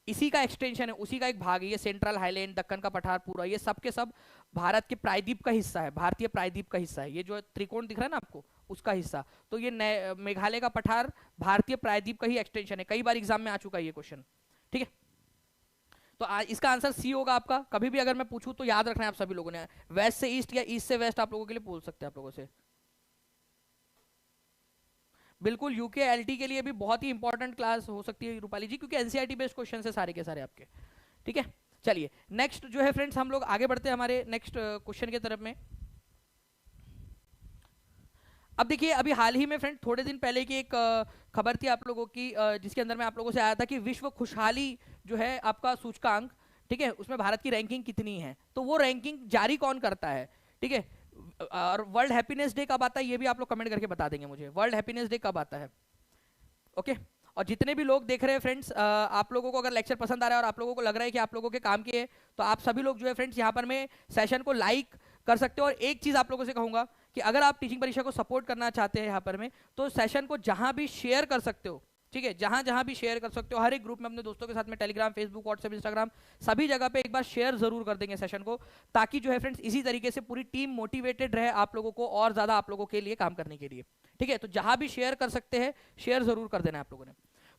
इसी का एक्सटेंशन है, उसी का एक भाग है ये सेंट्रल हाईलैंड, दक्कन का पठार पूरा, ये सब के सब भारत के प्रायद्वीप का हिस्सा है, भारतीय प्रायद्वीप का हिस्सा है, ये जो त्रिकोण दिख रहा है ना आपको उसका हिस्सा। तो ये मेघालय का पठार भारतीय प्रायद्वीप का ही एक्सटेंशन है, कई बार एग्जाम में आ चुका है ये क्वेश्चन, ठीक है। तो इसका आंसर सी होगा आपका। कभी भी अगर मैं पूछूं तो याद रखना है आप सभी लोगों ने, वेस्ट से ईस्ट या ईस्ट से वेस्ट आप लोगों के लिए पूछ सकते हैं आप लोगों से। बिल्कुल यूके एलटी के लिए भी बहुत ही इंपॉर्टेंट क्लास हो सकती है रूपाली जी, क्योंकि एनसीईआरटी बेस्ड क्वेश्चन है सारे के सारे आपके, ठीक है। चलिए नेक्स्ट जो है फ्रेंड्स हम लोग आगे बढ़ते हैं हमारे नेक्स्ट क्वेश्चन की तरफ में। अब देखिए अभी हाल ही में फ्रेंड थोड़े दिन पहले की एक खबर थी आप लोगों की, जिसके अंदर में आप लोगों से आया था कि विश्व खुशहाली जो है आपका सूचकांक, ठीक है, उसमें भारत की रैंकिंग कितनी है। तो वो रैंकिंग जारी कौन करता है, ठीक है, और वर्ल्ड हैप्पीनेस डे कब आता है ये भी आप लोग कमेंट करके बता देंगे मुझे, वर्ल्ड हैप्पीनेस डे कब आता है। ओके, और जितने भी लोग देख रहे हैं फ्रेंड्स, आप लोगों को अगर लेक्चर पसंद आ रहा है और आप लोगों को लग रहा है कि आप लोगों के काम के, तो आप सभी लोग जो है फ्रेंड्स यहाँ पर मैं सेशन को लाइक कर सकते हो। और एक चीज आप लोगों से कहूंगा कि अगर आप टीचिंग परीक्षा को सपोर्ट करना चाहते हैं यहाँ पर में, तो सेशन को जहां भी शेयर कर सकते हो, ठीक है, जहां जहां भी शेयर कर सकते हो, हर एक ग्रुप में अपने दोस्तों के साथ में, टेलीग्राम, फेसबुक, व्हाट्सएप, इंस्टाग्राम, सभी जगह पे एक बार शेयर जरूर कर देंगे सेशन को, ताकि जो है फ्रेंड्स इसी तरीके से पूरी टीम मोटिवेटेड रहे आप लोगों को और ज्यादा आप लोगों के लिए काम करने के लिए, ठीक है। तो जहां भी शेयर कर सकते हैं शेयर जरूर कर देना आप लोगों ने।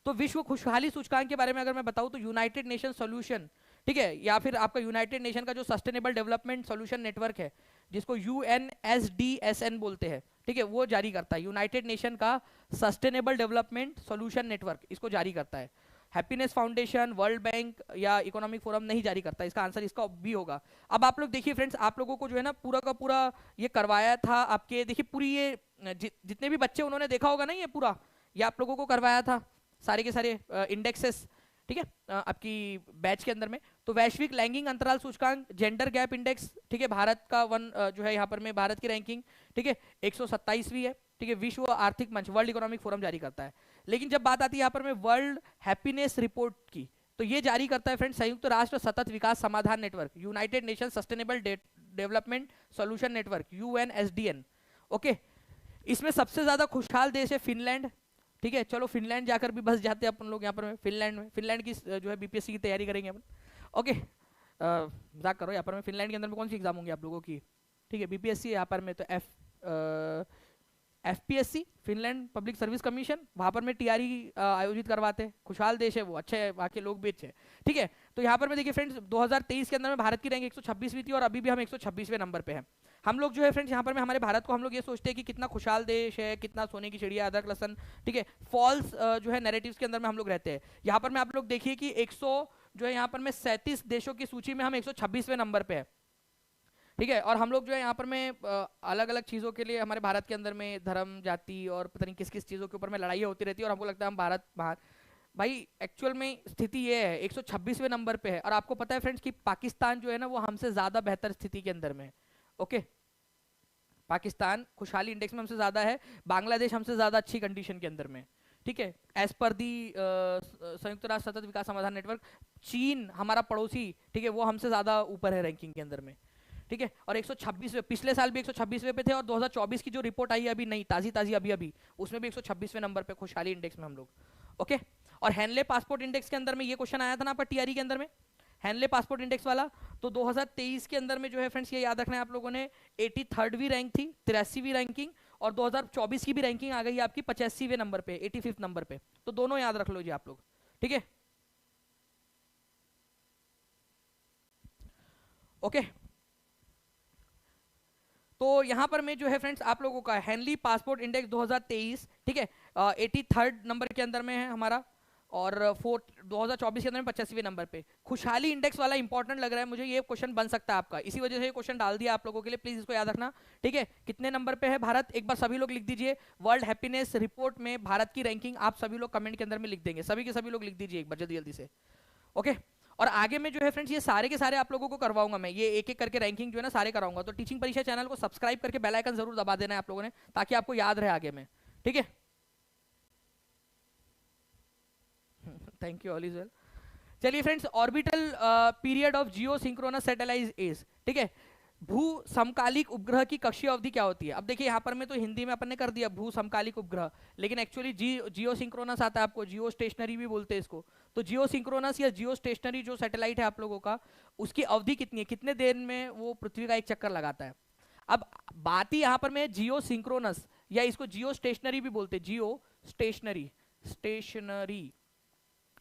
तो विश्व खुशहाली सूचकांक के बारे में अगर मैं बताऊं तो यूनाइटेड नेशन सोल्यूशन, ठीक है, या फिर आपका यूनाइटेड नेशन का जो सस्टेनेबल डेवलपमेंट सोल्यूशन नेटवर्क है, जिसको UNSDSN बोलते हैं, ठीक है, वो जारी करता है। यूनाइटेड नेशन का सस्टेनेबल डेवलपमेंट सोल्यूशन नेटवर्क इसको जारी करता है। हैप्पीनेस फाउंडेशन, वर्ल्ड बैंक या इकोनॉमिक फोरम नहीं जारी करता। इसका आंसर इसका भी होगा। अब आप लोग देखिए फ्रेंड्स, आप लोगों को जो है ना पूरा का पूरा ये करवाया था आपके, देखिए पूरी ये जितने भी बच्चे उन्होंने देखा होगा ना, ये पूरा ये आप लोगों को करवाया था, सारे के सारे इंडेक्सेस, ठीक है, आपकी बैच के अंदर में। तो वैश्विक लैंगिक अंतराल सूचकांक, जेंडर गैप इंडेक्स, ठीक है, भारत का जो है यहाँ पर में भारत की रैंकिंग, ठीक है, 127वीं है, ठीक है, विश्व आर्थिक मंच, वर्ल्ड इकोनॉमिक फोरम जारी करता है। लेकिन जब बात आती है यहाँ पर में वर्ल्ड हैप्पीनेस रिपोर्ट की, तो ये जारी करता है फ्रेंड्स संयुक्त राष्ट्र सतत विकास समाधान network, United nation sustainable development solution network, UNSDN। Okay, इसमें सबसे ज्यादा खुशहाल देश है फिनलैंड, ठीक है। चलो फिनलैंड जाकर भी बस जाते हैं अपन लोग यहाँ पर, फिनलैंड में, फिनलैंड की जो है BPSC की तैयारी करेंगे अपन। ओके, मजाक करो, यहाँ पर में फिनलैंड के अंदर में कौन सी एग्जाम होंगी आप लोगों की, ठीक है, BPSC यहाँ पर में तो FPSC, Finland public service commission, वहाँ पर में TRE आयोजित करवाते हैं। खुशहाल देश है वो, अच्छे है, वहाँ के लोग भी अच्छे हैं, ठीक है। तो यहाँ पर में देखिए फ्रेंड्स 2023 के अंदर में भारत की रैंक 126वीं थी और अभी भी हम 126वें नंबर पे हैं। हम लोग जो है फ्रेंड्स यहाँ पर में हमारे भारत को हम लोग ये सोचते हैं कि कितना खुशहाल देश है, कितना सोने की चिड़िया, अदरक लहसन, ठीक है, फॉल्स जो है नैरेटिव्स के अंदर में हम लोग रहते हैं। यहाँ पर में आप लोग देखिए कि 100 जो है यहाँ पर में 37 देशों की सूची में हम 126वें नंबर पे है, ठीक है। और हम लोग जो है यहाँ पर में अलग अलग चीज़ों के लिए हमारे भारत के अंदर में धर्म, जाति और पता नहीं किस किस चीज़ों के ऊपर में लड़ाई होती रहती है, और हमको लगता है हम भारत भाई एक्चुअल में स्थिति ये है 126वें नंबर पे है। और आपको पता है फ्रेंड्स कि पाकिस्तान जो है ना वो हमसे ज्यादा बेहतर स्थिति के अंदर में, ओके, पाकिस्तान खुशहाली इंडेक्स में हमसे ज्यादा है, बांग्लादेश हमसे ज्यादा अच्छी कंडीशन के अंदर में, ठीक है, एज पर दी संयुक्त राष्ट्र सतत विकास समाधान नेटवर्क। चीन हमारा पड़ोसी, ठीक है, वो हमसे ज्यादा ऊपर है रैंकिंग के अंदर में, ठीक है। और 126वें, पिछले साल भी 126वें पे थे, और 2024 की जो रिपोर्ट आई है अभी नई ताजी अभी उसमें भी 126वें नंबर पे खुशहाली इंडेक्स में हम लोग, ओके। और हैनले पासपोर्ट इंडेक्स के अंदर में ये क्वेश्चन आया था ना आपका TRE के अंदर में, हैनले पासपोर्ट इंडेक्स वाला, तो 2023 के अंदर में जो है फ्रेंड्स ये याद रखना है आप लोगों ने, 83वीं रैंक थी, 83वीं रैंकिंग, और 2024 की भी रैंकिंग आ गई है आपकी 85वें नंबर पे, 85th नंबर पे। तो दोनों याद रख लो जी आप लोग, ठीक है, ओके। तो यहां पर मैं जो है फ्रेंड्स आप लोगों का हैनली पासपोर्ट इंडेक्स 2023, ठीक है, 83rd नंबर के अंदर में है हमारा, और 2024 के अंदर में 85वें नंबर पे। खुशहाली इंडेक्स वाला इंपॉर्टेंट लग रहा है मुझे, ये क्वेश्चन बन सकता है आपका, इसी वजह से ये क्वेश्चन डाल दिया आप लोगों के लिए, प्लीज इसको याद रखना, ठीक है। कितने नंबर पे है भारत, एक बार सभी लोग लिख दीजिए। वर्ल्ड हैप्पीनेस रिपोर्ट में भारत की रैंकिंग आप सभी लोग कमेंट के अंदर में लिख देंगे, सभी के सभी लोग लिख दीजिए एक बार जल्दी जल्दी से, ओके। और आगे में जो है फ्रेंड्स ये सारे के सारे आप लोगों को करवाऊंगा मैं, ये एक एक करके रैंकिंग जो है ना सारे कराऊंगा। तो टीचिंग परीक्षा चैनल को सब्सक्राइब करके बेल आइकन जरूर दबा देना है आप लोगों ने, ताकि आपको याद रहे आगे में, ठीक है। Thank you, all is well. चलिए friends, orbital period of geosynchronous satellite is, ठीक है, भू समकालिक उपग्रह की कक्षीय अवधि क्या होती है। अब देखिए यहाँ पर में तो हिंदी में अपन ने कर दिया भू समकालिक उपग्रह, लेकिन एक्चुअली जियो सिंक्रोनस आता है, आपको जियो स्टेशनरी भी बोलते हैं इसको। तो जियो सिंक्रोनस या जियो स्टेशनरी जो सैटेलाइट है आप लोगों का, उसकी अवधि कितनी है, कितने देर में वो पृथ्वी का एक चक्कर लगाता है। अब बात ही यहाँ पर में जियो सिंक्रोनस या इसको जियो स्टेशनरी भी बोलते हैं, जियो स्टेशनरी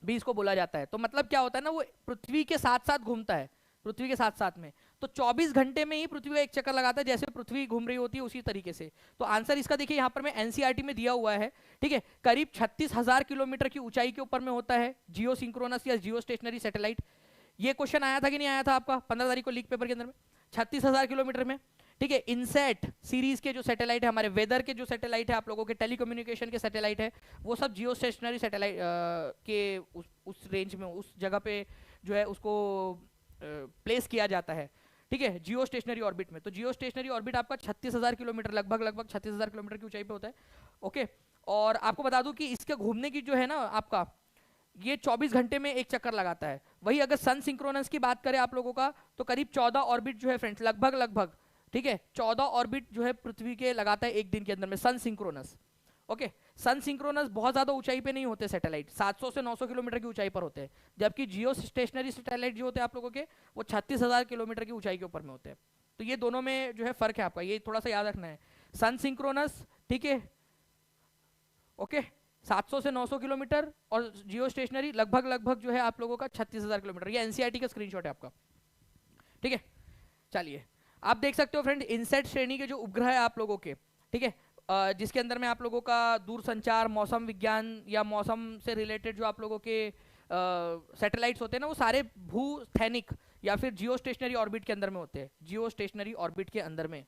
भी इसको बोला जाता है। तो मतलब क्या होता है ना, वो पृथ्वी के साथ साथ घूमता है, पृथ्वी के साथ साथ में। तो 24 घंटे में ही पृथ्वी का एक चक्कर लगाता है, जैसे पृथ्वी घूम रही होती है उसी तरीके से। तो आंसर इसका देखिए यहाँ पर में एनसीईआरटी में दिया हुआ है, ठीक है, करीब 36,000 किलोमीटर की ऊंचाई के ऊपर में होता है जियो सिंक्रोनस या जियो स्टेशनरी सैटेलाइट। ये क्वेश्चन आया था कि नहीं आया था आपका 15 तारीख को लीक पेपर के अंदर में, 36,000 किलोमीटर में, ठीक है। इनसेट सीरीज के जो सैटेलाइट है, हमारे वेदर के जो सैटेलाइट है, आप लोगों के टेलीकम्युनिकेशन के सैटेलाइट है, वो सब जियो स्टेशनरी सैटेलाइट के उस रेंज में, उस जगह पे जो है उसको प्लेस किया जाता है, ठीक है, जियो स्टेशनरी ऑर्बिट में। तो जियो स्टेशनरी ऑर्बिट आपका 36,000 किलोमीटर, लगभग 36,000 किलोमीटर की ऊंचाई पे होता है, ओके। और आपको बता दूं कि इसके घूमने की जो है ना आपका, ये 24 घंटे में एक चक्कर लगाता है। वही अगर सन सिंक्रोनस की बात करें आप लोगों का, तो करीब 14 ऑर्बिट जो है फ्रेंड्स, लगभग, ठीक है, 14 ऑर्बिट जो है पृथ्वी के लगाता है एक दिन के अंदर में, सन सिंक्रोनस, ओके। सन सिंक्रोनस बहुत ज्यादा ऊंचाई पे नहीं होते सैटेलाइट, 700 से 900 किलोमीटर की ऊंचाई पर होते हैं, जबकि जियो स्टेशनरी सैटेलाइट जो होते हैं आप लोगों के, वो 36,000 किलोमीटर की ऊंचाई के ऊपर में होते हैं। तो ये दोनों में जो है फर्क है आपका, ये थोड़ा सा याद रखना है। सन सिंक्रोनस, ठीक है, ओके, 700 से 900 किलोमीटर, और जियो स्टेशनरी लगभग जो है आप लोगों का 36,000 किलोमीटर। ये एनसीईआरटी का स्क्रीनशॉट है आपका, ठीक है। चलिए, आप देख सकते हो फ्रेंड, इनसेट श्रेणी के जो उपग्रह है आप लोगों के, ठीक है, जिसके अंदर में आप लोगों का दूरसंचार, मौसम विज्ञान या मौसम से रिलेटेड जो आप लोगों के सैटेलाइट्स होते हैं ना, वो सारे भूस्थैनिक या फिर जियो स्टेशनरी ऑर्बिट के अंदर में होते हैं, जियो स्टेशनरी ऑर्बिट के अंदर में।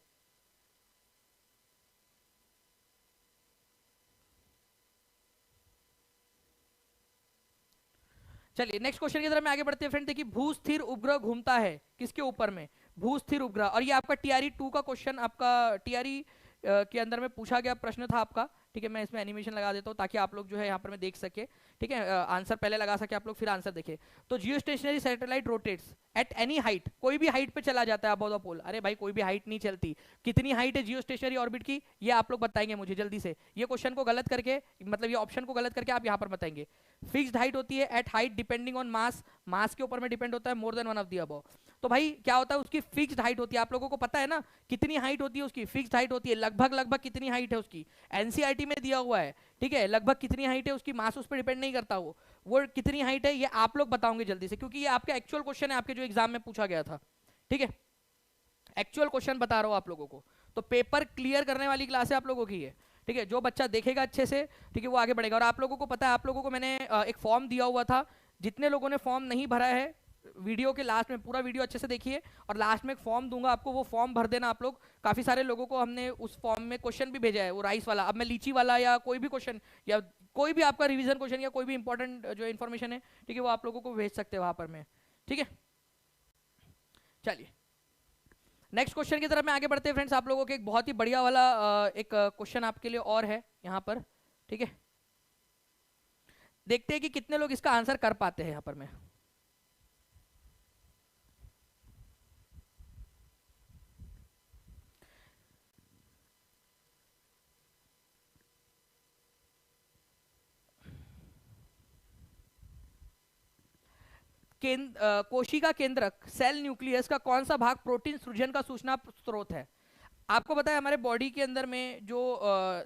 चलिए नेक्स्ट क्वेश्चन की तरफ में आगे बढ़ते हैं फ्रेंड। देखिए, भूस्थिर उपग्रह घूमता है किसके ऊपर में, भूस्थिर उपग्रह, और ये आपका टीआरई 2 का क्वेश्चन, आपका टीआरई के अंदर में पूछा गया प्रश्न था आपका, ठीक है। मैं इसमें एनिमेशन लगा देता हूँ ताकि आप लोग जो है यहाँ पर में देख सके, ठीक है, आंसर पहले लगा सके आप लोग, फिर आंसर देखे। तो जियो stationery satellite rotates at any height, कोई भी हाइट पे चला जाता है अबव द पोल। अरे भाई, कोई भी हाइट नहीं चलती, कितनी हाइट है जियो स्टेशनरी ऑर्बिट की, ये आप लोग बताएंगे मुझे जल्दी से। ये क्वेश्चन को गलत करके, मतलब ये ऑप्शन को गलत करके आप यहाँ पर बताएंगे। फिक्स्ड हाइट होती है, at height depending on mass, mass के ऊपर में डिपेंड होता है, more than one of the above. तो भाई क्या होता है, उसकी फिक्स्ड हाइट होती है, आप लोगों को पता है ना कितनी हाइट होती है उसकी, फिक्स्ड हाइट होती है, लगभग कितनी हाइट है उसकी, एनसीईआरटी में दिया हुआ है, ठीक है, लगभग कितनी हाइट है उसकी, मास उस पर डिपेंड नहीं करता, वो कितनी हाइट है ये आप लोग बताओगे जल्दी से, क्योंकि ये आपका एक्चुअल क्वेश्चन है, आपके जो एग्जाम में पूछा गया था, ठीक है, एक्चुअल क्वेश्चन बता रहा हूं आप लोगों को। तो पेपर क्लियर करने वाली क्लास है आप लोगों की है, ठीक है। जो बच्चा देखेगा अच्छे से, ठीक है, वो आगे बढ़ेगा। और आप लोगों को पता है, आप लोगों को मैंने एक फॉर्म दिया हुआ था, जितने लोगों ने फॉर्म नहीं भरा है, वीडियो के लास्ट में पूरा वीडियो अच्छे से देखिए, और लास्ट में एक फॉर्म दूंगा आपको, वो फॉर्म भर देना आप लोग। काफी सारे लोगों को हमने उस फॉर्म में क्वेश्चन भी भेजा है, वो राइस वाला, अब मैं लीची वाला या कोई भी क्वेश्चन या कोई भी आपका रिवीजन क्वेश्चन या कोई भी इंपॉर्टेंट जो इन्फॉर्मेशन है, ठीक है, वो आप लोगों को भेज सकते हैं वहां पर में, ठीक है। चलिए नेक्स्ट क्वेश्चन की तरफ में आगे बढ़ते हैं फ्रेंड्स। आप लोगों के एक बहुत ही बढ़िया वाला एक क्वेश्चन आपके लिए और है यहाँ पर, ठीक है। देखते हैं कि कितने लोग इसका आंसर कर पाते हैं यहाँ पर में। कोशिका केंद्रक सेल न्यूक्लियस का कौन सा भाग प्रोटीन सृजन का सूचना स्रोत है। आपको पता है हमारे बॉडी के अंदर में जो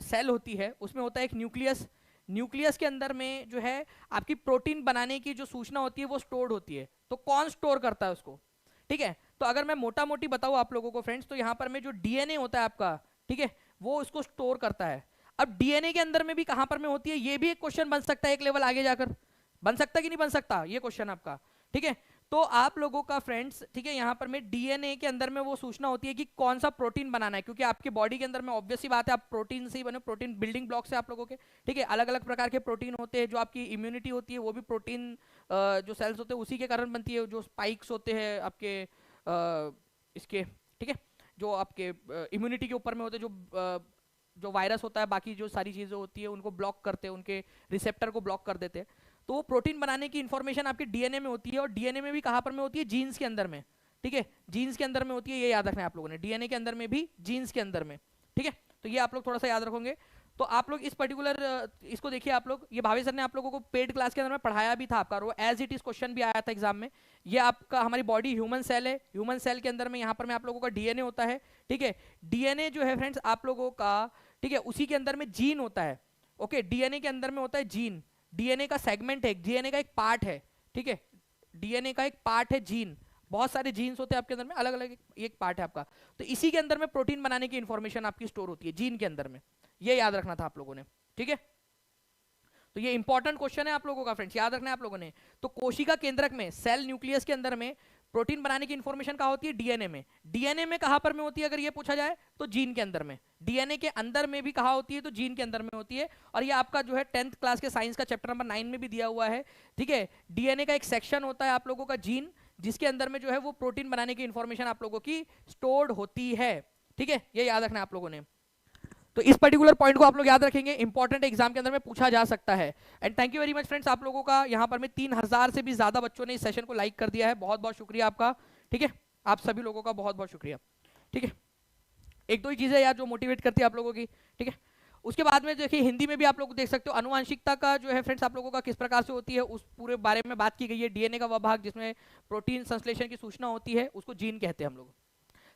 सेल होती है उसमें होता है एक न्यूक्लियस, न्यूक्लियस के अंदर में जो है आपकी प्रोटीन बनाने की जो सूचना होती है वो स्टोर्ड होती है। तो कौन स्टोर करता है उसको, ठीक है। तो अगर मैं मोटा मोटी बताऊं आप लोगों को फ्रेंड्स, तो यहाँ पर में जो डीएनए होता है आपका, ठीक है, वो उसको स्टोर करता है। अब डीएनए के अंदर में भी कहां पर में होती है, ये भी एक क्वेश्चन बन सकता है, एक लेवल आगे जाकर बन सकता है कि नहीं बन सकता ये क्वेश्चन आपका, ठीक है। तो आप लोगों का फ्रेंड्स, ठीक है, यहाँ पर में डीएनए के अंदर में वो सूचना होती है कि कौन सा प्रोटीन बनाना है, क्योंकि आपके बॉडी के अंदर में ऑब्वियस सी बात है आप प्रोटीन से ही बने, प्रोटीन बिल्डिंग ब्लॉक्स है आप लोगों के, ठीक है। अलग अलग प्रकार के प्रोटीन होते हैं, जो आपकी इम्यूनिटी होती है वो भी प्रोटीन जो सेल्स होते हैं उसी के कारण बनती है, जो स्पाइक्स होते हैं आपके इसके, ठीक है, जो आपके इम्यूनिटी के ऊपर में होते हैं, जो वायरस होता है, बाकी जो सारी चीजें होती है उनको ब्लॉक करते हैं, उनके रिसेप्टर को ब्लॉक कर देते हैं। तो वो प्रोटीन बनाने की इंफॉर्मेशन आपके डीएनए में होती है, और डीएनए में भी कहां पर में होती है, जीन्स के अंदर में, ठीक है, जीन्स के अंदर में होती है, ये याद रखना है आप लोगों ने, डीएनए के अंदर में भी, जीन्स के अंदर में, ठीक है। तो ये आप लोग थोड़ा सा याद रखोगे। तो आप लोग इस पर्टिकुलर इसको देखिए, आप लोग ये भावेश सर ने आप लोगों को पेड क्लास के अंदर में पढ़ाया भी था आपका, वो एज इट इज क्वेश्चन भी आया था एग्जाम में। ये आपका हमारी बॉडी ह्यूमन सेल है, ह्यूमन सेल के अंदर में यहाँ पर में आप लोगों का डीएनए होता है, ठीक है। डीएनए जो है फ्रेंड्स आप लोगों का, ठीक है, उसी के अंदर में जीन होता है, ओके, डीएनए के अंदर में होता है जीन, डीएनए का सेगमेंट है, डीएनए का एक पार्ट है, ठीक है, डीएनए का एक पार्ट है जीन, बहुत सारे जीन्स होते हैं आपके अंदर में, अलग अलग एक पार्ट है आपका। तो इसी के अंदर में प्रोटीन बनाने की इंफॉर्मेशन आपकी स्टोर होती है जीन के अंदर में, ये याद रखना था आप लोगों ने, ठीक है। तो ये इंपॉर्टेंट क्वेश्चन है आप लोगों का फ्रेंड्स, याद रखना है आप लोगों ने। तो कोशिका केंद्रक में, सेल न्यूक्लियस के अंदर में प्रोटीन बनाने की इंफॉर्मेशन कहाँ होती है? डीएनए में। डीएनए में कहां पर में होती है अगर ये पूछा जाए तो जीन के अंदर में। डीएनए के अंदर में भी कहां होती है? तो जीन के अंदर में होती है। और ये आपका जो है 10th क्लास के साइंस का चैप्टर नंबर 9 में भी दिया हुआ है, ठीक है। डीएनए का एक सेक्शन होता है आप लोगों का जीन, जिसके अंदर में जो है वो प्रोटीन बनाने की इंफॉर्मेशन आप लोगों की स्टोर्ड होती है, ठीक है। ये याद रखना है आप लोगों ने। तो इस पर्टिकुलर पॉइंट को आप लोग याद रखेंगे, इंपॉर्टेंट एग्जाम के अंदर में पूछा जा सकता है। And thank you very much friends, आप लोगों का यहाँ पर में 3000 से भी ज्यादा बच्चों ने इस सेशन को लाइक कर दिया है, बहुत बहुत शुक्रिया आपका, ठीक है। आप सभी लोगों का बहुत बहुत शुक्रिया, ठीक है। एक दो ही चीजें यार जो मोटिवेट करती है आप लोगों की, ठीक है। उसके बाद में देखिए हिंदी में भी आप लोग देख सकते हो, अनुवांशिकता का जो है फ्रेंड्स आप लोगों का किस प्रकार से होती है उस पूरे बारे में बात की गई है। डीएनए का वह भाग जिसमें प्रोटीन संश्लेषण की सूचना होती है उसको जीन कहते हैं हम लोग।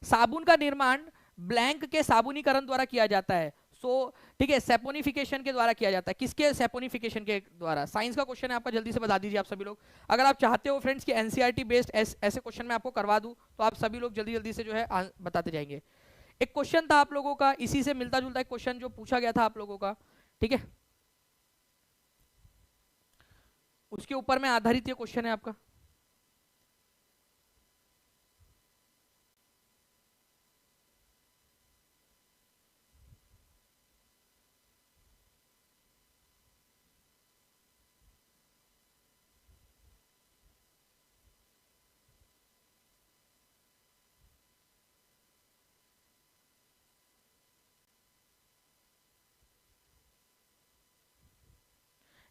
साबुन का निर्माण ब्लैंक के साबुनीकरण द्वारा किया जाता है, सो ठीक है, सेपोनिफिकेशन के द्वारा किया जाता है। किसके सेपोनिफिकेशन के द्वारा? साइंस का क्वेश्चन है आपका, जल्दी से बता दीजिए आप सभी लोग। अगर आप चाहते हो फ्रेंड्स कि एनसीईआरटी बेस्ड ऐसे क्वेश्चन मैं आपको करवा दूं तो आप सभी लोग जल्दी जल्दी से जो है बताते जाएंगे। एक क्वेश्चन था आप लोगों का, इसी से मिलता जुलता एक क्वेश्चन जो पूछा गया था आप लोगों का, ठीक है, उसके ऊपर में आधारित ये क्वेश्चन है आपका।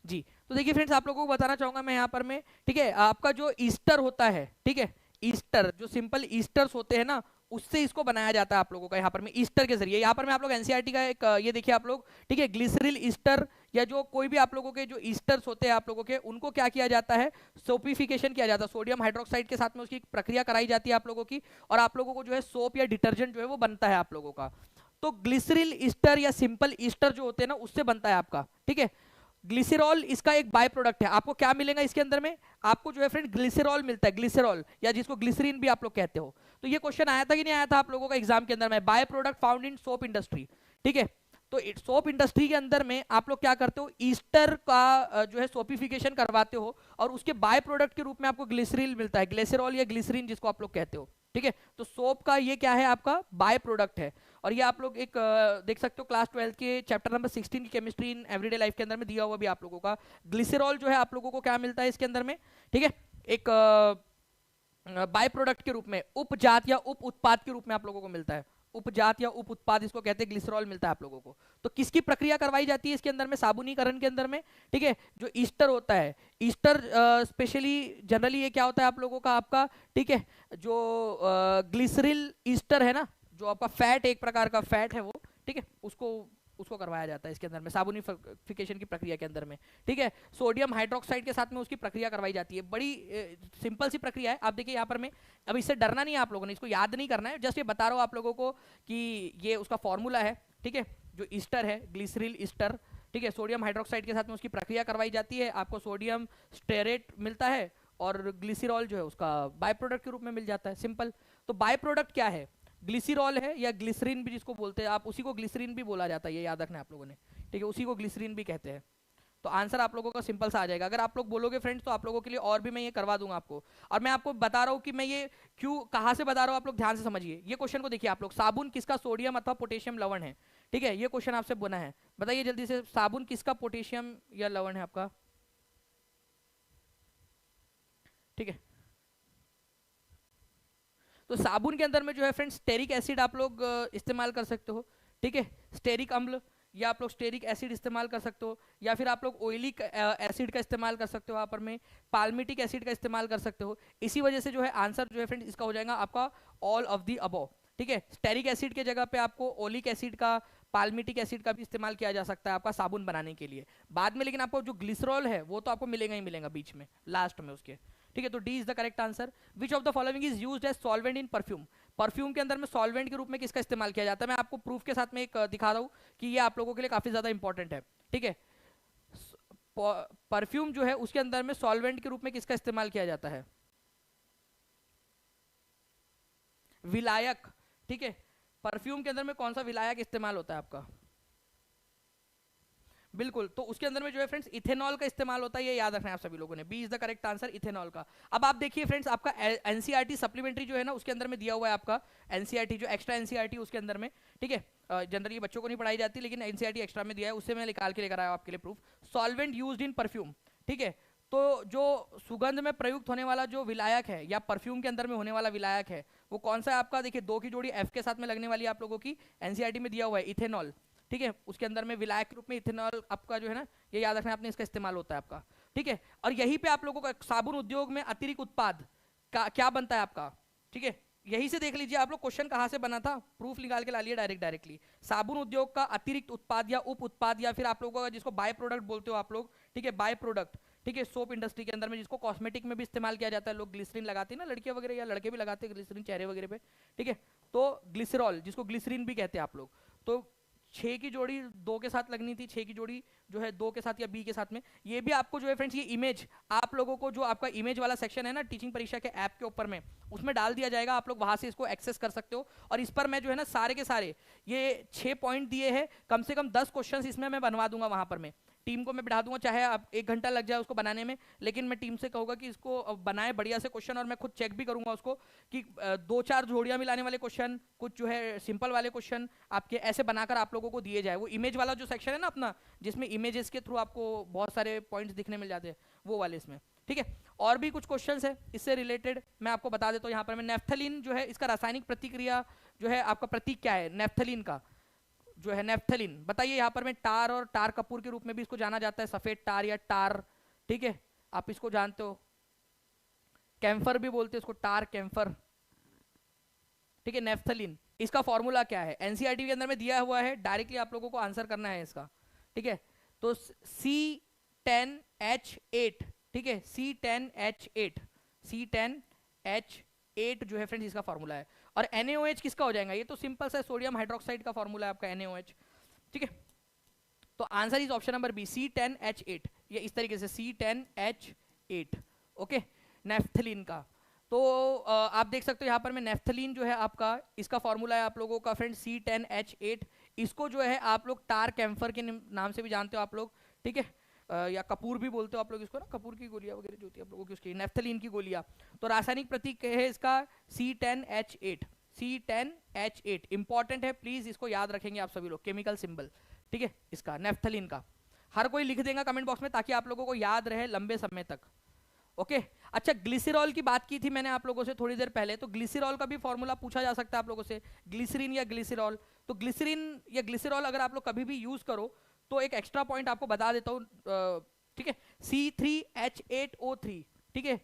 जी, तो देखिए फ्रेंड्स आप लोगों को बताना चाहूंगा मैं यहाँ पर में, ठीक है, आपका जो ईस्टर होता है, ठीक है, ईस्टर जो सिंपल ईस्टर्स होते हैं ना, उससे इसको बनाया जाता है आप लोगों का यहाँ पर में ईस्टर के जरिए। यहाँ पर में आप लोग एनसीईआरटी का एक ये देखिए आप लोग, ठीक है, ग्लिसरिल ईस्टर या जो कोई भी आप लोगों के जो ईस्टर्स होते हैं आप लोगों के, उनको क्या किया जाता है? सोपिफिकेशन किया जाता है, सोडियम हाइड्रोक्साइड के साथ में उसकी प्रक्रिया कराई जाती है आप लोगों की, और आप लोगों को जो है सोप या डिटर्जेंट जो है वो बनता है आप लोगों का। तो ग्लिसरिल ईस्टर या सिंपल ईस्टर जो होते हैं ना, उससे बनता है आपका, ठीक है। ग्लिसरॉल इसका एक बाय प्रोडक्ट है। आपको क्या मिलेगा इसके अंदर में? आपको जो है फ्रेंड ग्लिसरॉल मिलता है, ग्लिसरॉल या जिसको ग्लिसरीन भी आप लोग कहते हो। तो ये क्वेश्चन आया था कि नहीं आया था आप लोगों का एग्जाम के अंदर में? By product found in soap industry, ठीक है। तो सोप इंडस्ट्री के अंदर में आप लोग क्या करते हो? ईस्टर का जो है सोपिफिकेशन करवाते हो और उसके बाय प्रोडक्ट के रूप में आपको ग्लिसरीन मिलता है, ग्लिसरॉल या ग्लिसरीन जिसको आप लोग कहते हो, ठीक है। तो सोप का ये क्या है? आपका बाय प्रोडक्ट है। और ये आप लोग एक देख सकते हो क्लास 12 के चैप्टर नंबर 16 की केमिस्ट्री इन एवरीडे लाइफ के अंदर में दिया हुआ भी आप लोगों का। ग्लिसरॉल जो है आप लोगों को क्या मिलता है इसके अंदर में, ठीक है, एक बाय प्रोडक्ट के रूप में, उपजात या उप उत्पाद के रूप में आप लोगों को मिलता है। उपजात या उप उत्पाद इसको कहते हैं, ग्लिसरॉल मिलता है आप लोगों को। तो किसकी प्रक्रिया करवाई जाती है इसके अंदर में? साबुनीकरण के अंदर में, ठीक है। जो ईस्टर होता है, ईस्टर स्पेशली जनरली ये क्या होता है आप लोगों का आपका, ठीक है, जो ग्लिसरिल ईस्टर है ना, जो आपका फैट, एक प्रकार का फैट है वो, ठीक है, उसको उसको करवाया जाता है इसके अंदर में, साबुनिफिकेशन की प्रक्रिया के अंदर में, ठीक है। सोडियम हाइड्रोक्साइड के साथ में उसकी प्रक्रिया करवाई जाती है। बड़ी सिंपल सी प्रक्रिया है। आप देखिए यहाँ पर में, अब इससे डरना नहीं है आप लोगों ने, इसको याद नहीं करना है, जस्ट ये बता रहा हूँ आप लोगों को कि ये उसका फॉर्मूला है, ठीक है। जो ईस्टर है, ग्लिसरिल ईस्टर, ठीक है, सोडियम हाइड्रोक्साइड के साथ में उसकी प्रक्रिया करवाई जाती है, आपको सोडियम स्टेरेट मिलता है और ग्लिसरॉल जो है उसका बाय प्रोडक्ट के रूप में मिल जाता है, सिंपल। तो बाय प्रोडक्ट क्या है? ग्लिसरॉल है या ग्लिसरीन भी जिसको बोलते हैं आप, उसी को ग्लिसरीन भी बोला जाता है, ये याद रखना है आप लोगों ने, ठीक है, उसी को ग्लिसरीन भी कहते हैं। तो आंसर आप लोगों का सिंपल सा आ जाएगा। अगर आप लोग बोलोगे फ्रेंड्स तो आप लोगों के लिए और भी मैं ये करवा दूंगा आपको। और मैं आपको बता रहा हूँ कि मैं ये क्यों, कहाँ से बता रहा हूँ, आप लोग ध्यान से समझिए। ये क्वेश्चन को देखिए आप लोग, साबुन किसका सोडियम अथवा पोटेशियम लवण है, ठीक है, ये क्वेश्चन आपसे बना है, बताइए जल्दी से, साबुन किसका पोटेशियम या लवण है आपका, ठीक है। तो साबुन के अंदर में जो है फ्रेंड्स स्टेरिक एसिड आप लोग इस्तेमाल कर सकते हो, ठीक है, स्टेरिक अम्ल, या आप लोग स्टेरिक एसिड इस्तेमाल कर सकते हो, या फिर आप लोग ऑयलिक एसिड का इस्तेमाल कर सकते हो, यहाँ पर में पाल्मिटिक एसिड का इस्तेमाल कर सकते हो। इसी वजह से जो है आंसर जो है फ्रेंड्स इसका हो जाएगा आपका ऑल ऑफ दी अबव, ठीक है। स्टेरिक एसिड के जगह पे आपको ओलिक एसिड का, पाल्मिटिक एसिड का भी इस्तेमाल किया जा सकता है आपका साबुन बनाने के लिए बाद में, लेकिन आपको जो ग्लिसरॉल है वो तो आपको मिलेगा ही मिलेगा बीच में, लास्ट में उसके, ठीक है। तो D is the correct answer. Which of the following is used as solvent in perfume? Perfume के अंदर में सॉल्वेंट के रूप में किसका इस्तेमाल किया जाता है? मैं आपको प्रूफ के साथ में एक दिखा रहा हूँ कि ये आप लोगों के लिए काफी ज्यादा इंपॉर्टेंट है, ठीक है। परफ्यूम जो है उसके अंदर में सॉल्वेंट के रूप में किसका इस्तेमाल किया जाता है? विलायक, ठीक है। परफ्यूम के अंदर में कौन सा विलायक इस्तेमाल होता है आपका? बिल्कुल, तो उसके अंदर में जो है फ्रेंड्स इथेनॉल का इस्तेमाल होता है, ये याद रखना है आप सभी लोगों ने। B is the correct answer, ethanol का। अब आप देखिए फ्रेंड्स, आपका एनसीईआरटी सप्लीमेंट्री जो है ना, उसके अंदर में दिया हुआ है आपका एनसीईआरटी, जो एक्स्ट्रा एनसीईआरटी उसके अंदर में, ठीक है, जनरली बच्चों को नहीं पढ़ाई जाती, लेकिन एनसीईआरटी एक्स्ट्रा में दिया है, उससे मैं निकाल के लेकर आया आपके लिए proof. Solvent used in perfume, ठीक है, तो जो सुगंध में प्रयुक्त होने वाला जो विलायक है या परफ्यूम के अंदर में होने वाला विलायक है, वो कौन सा है आपका? देखिए, दो की जोड़ी एफ के साथ में लगने वाली है आप लोगों की, एनसीईआरटी में दिया हुआ है इथेनॉल, ठीक है, उसके अंदर में विलायक के रूप में इथेनॉल आपका जो है ना, ये याद रखना आपने, इसका इस्तेमाल होता है आपका, ठीक है। और यहीं पे आप लोगों का साबुन उद्योग में अतिरिक्त उत्पाद का क्या बनता है आपका, ठीक है, यही से देख लीजिए आप लोग, क्वेश्चन कहां से बना था, प्रूफ निकाल के ला लिए डायरेक्टली। साबुन उद्योग का अतिरिक्त उत्पाद या उप उत्पाद, या फिर आप लोगों का जिसको बाय प्रोडक्ट बोलते हो आप लोग, ठीक है, बाय प्रोडक्ट, ठीक है, सोप इंडस्ट्री के अंदर में, जिसको कॉस्मेटिक में भी इस्तेमाल किया जाता है, लोग ग्लिसरीन लगाते हैं ना, लड़कियां वगैरह या लड़के भी लगाते हैं ग्लिसरीन चेहरे वगैरह पे, ठीक है, तो ग्लिसरॉल, जिसको ग्लिसरीन भी कहते हैं आप लोग, तो 6 की जोड़ी 2 के साथ लगनी थी, 6 की जोड़ी जो है 2 के साथ या बी के साथ में। ये भी आपको जो है फ्रेंड्स, ये इमेज आप लोगों को, जो आपका इमेज वाला सेक्शन है ना टीचिंग परीक्षा के ऐप के ऊपर में, उसमें डाल दिया जाएगा, आप लोग वहां से इसको एक्सेस कर सकते हो। और इस पर मैं जो है ना सारे के सारे ये 6 पॉइंट दिए हैं, कम से कम 10 क्वेश्चन इसमें मैं बनवा दूंगा वहां पर। मैं टीम को मैं बिठा दूंगा, चाहे आप 1 घंटा लग जाए उसको बनाने में, लेकिन मैं टीम से कहूंगा कि इसको बनाए बढ़िया से क्वेश्चन, और मैं खुद चेक भी करूंगा उसको कि 2-4 जोड़ियां मिलाने वाले क्वेश्चन, कुछ जो है सिंपल वाले क्वेश्चन आपके ऐसे बनाकर आप लोगों को दिए जाए। वो इमेज वाला जो सेक्शन है ना अपना, जिसमें इमेजेस के थ्रू आपको बहुत सारे पॉइंट्स दिखने मिल जाते हैं, वो वाले इसमें, ठीक है। और भी कुछ क्वेश्चंस है इससे रिलेटेड, मैं आपको बता देता हूँ यहाँ पर। मैं नेफ्थलीन जो है, इसका रासायनिक प्रतिक्रिया जो है, आपका प्रतीक क्या है नेफ्थलीन का, जो है नेफ्थलीन, बताइए यहाँ पर। में टार और टार कपूर के रूप में भी इसको जाना जाता है, सफेद टार या टार, ठीक है, आप इसको जानते हो। कैम्फर भी बोलते हैं इसको, टार कैम्फर, ठीक है, नेफ्थलीन। इसका फॉर्मूला क्या है? एनसीईआरटी के अंदर में दिया हुआ है, डायरेक्टली आप लोगों को आंसर करना है इसका, ठीक है। तो C10H8, ठीक है, C10H8, C10H8 जो है फ्रेंड्स इसका फॉर्मूला है। और NaOH किसका हो जाएगा? ये तो सिंपल सा सोडियम हाइड्रोक्साइड का फॉर्मूला है आपका NaOH, ठीक है। तो answer is option number B, C10H8, ये इस तरीके से C10H8, ओके, नेफ्थलीन का। तो आप देख सकते हो यहाँ पर में नेफ्थलीन जो है आपका, इसका फॉर्मूला है आप लोगों का फ्रेंड C10H8। इसको जो है आप लोग टार कैम्फर के नाम से भी जानते हो आप लोग, ठीक है, या कपूर भी बोलते हो आप लोग इसको ना, कपूर की गोलियां वगैरह जो होती है आप लोगों की, उसकी नेफ्थलीन की गोलियां। तो रासायनिक प्रतीक है इसका C10H8, C10H8 इंपॉर्टेंट है, प्लीज इसको याद रखेंगे आप सभी लोग, केमिकल सिंबल, ठीक है, इसका नेफ्थलीन का। हर कोई लिख देगा कमेंट बॉक्स में, ताकि आप लोगों को याद रहे लंबे समय तक, ओके। अच्छा, ग्लिसरॉल की बात की थी मैंने आप लोगों से थोड़ी देर पहले, तो ग्लिसरॉल का भी फॉर्मूला पूछा जा सकता है आप लोगों से, ग्लिसरीन या ग्लिसरॉल। तो ग्लिसरीन या ग्लिसरॉल अगर आप लोग कभी भी यूज करो, तो एक एक्स्ट्रा पॉइंट आपको बता देता हूं, ठीक है, C3H8O3, ठीक है,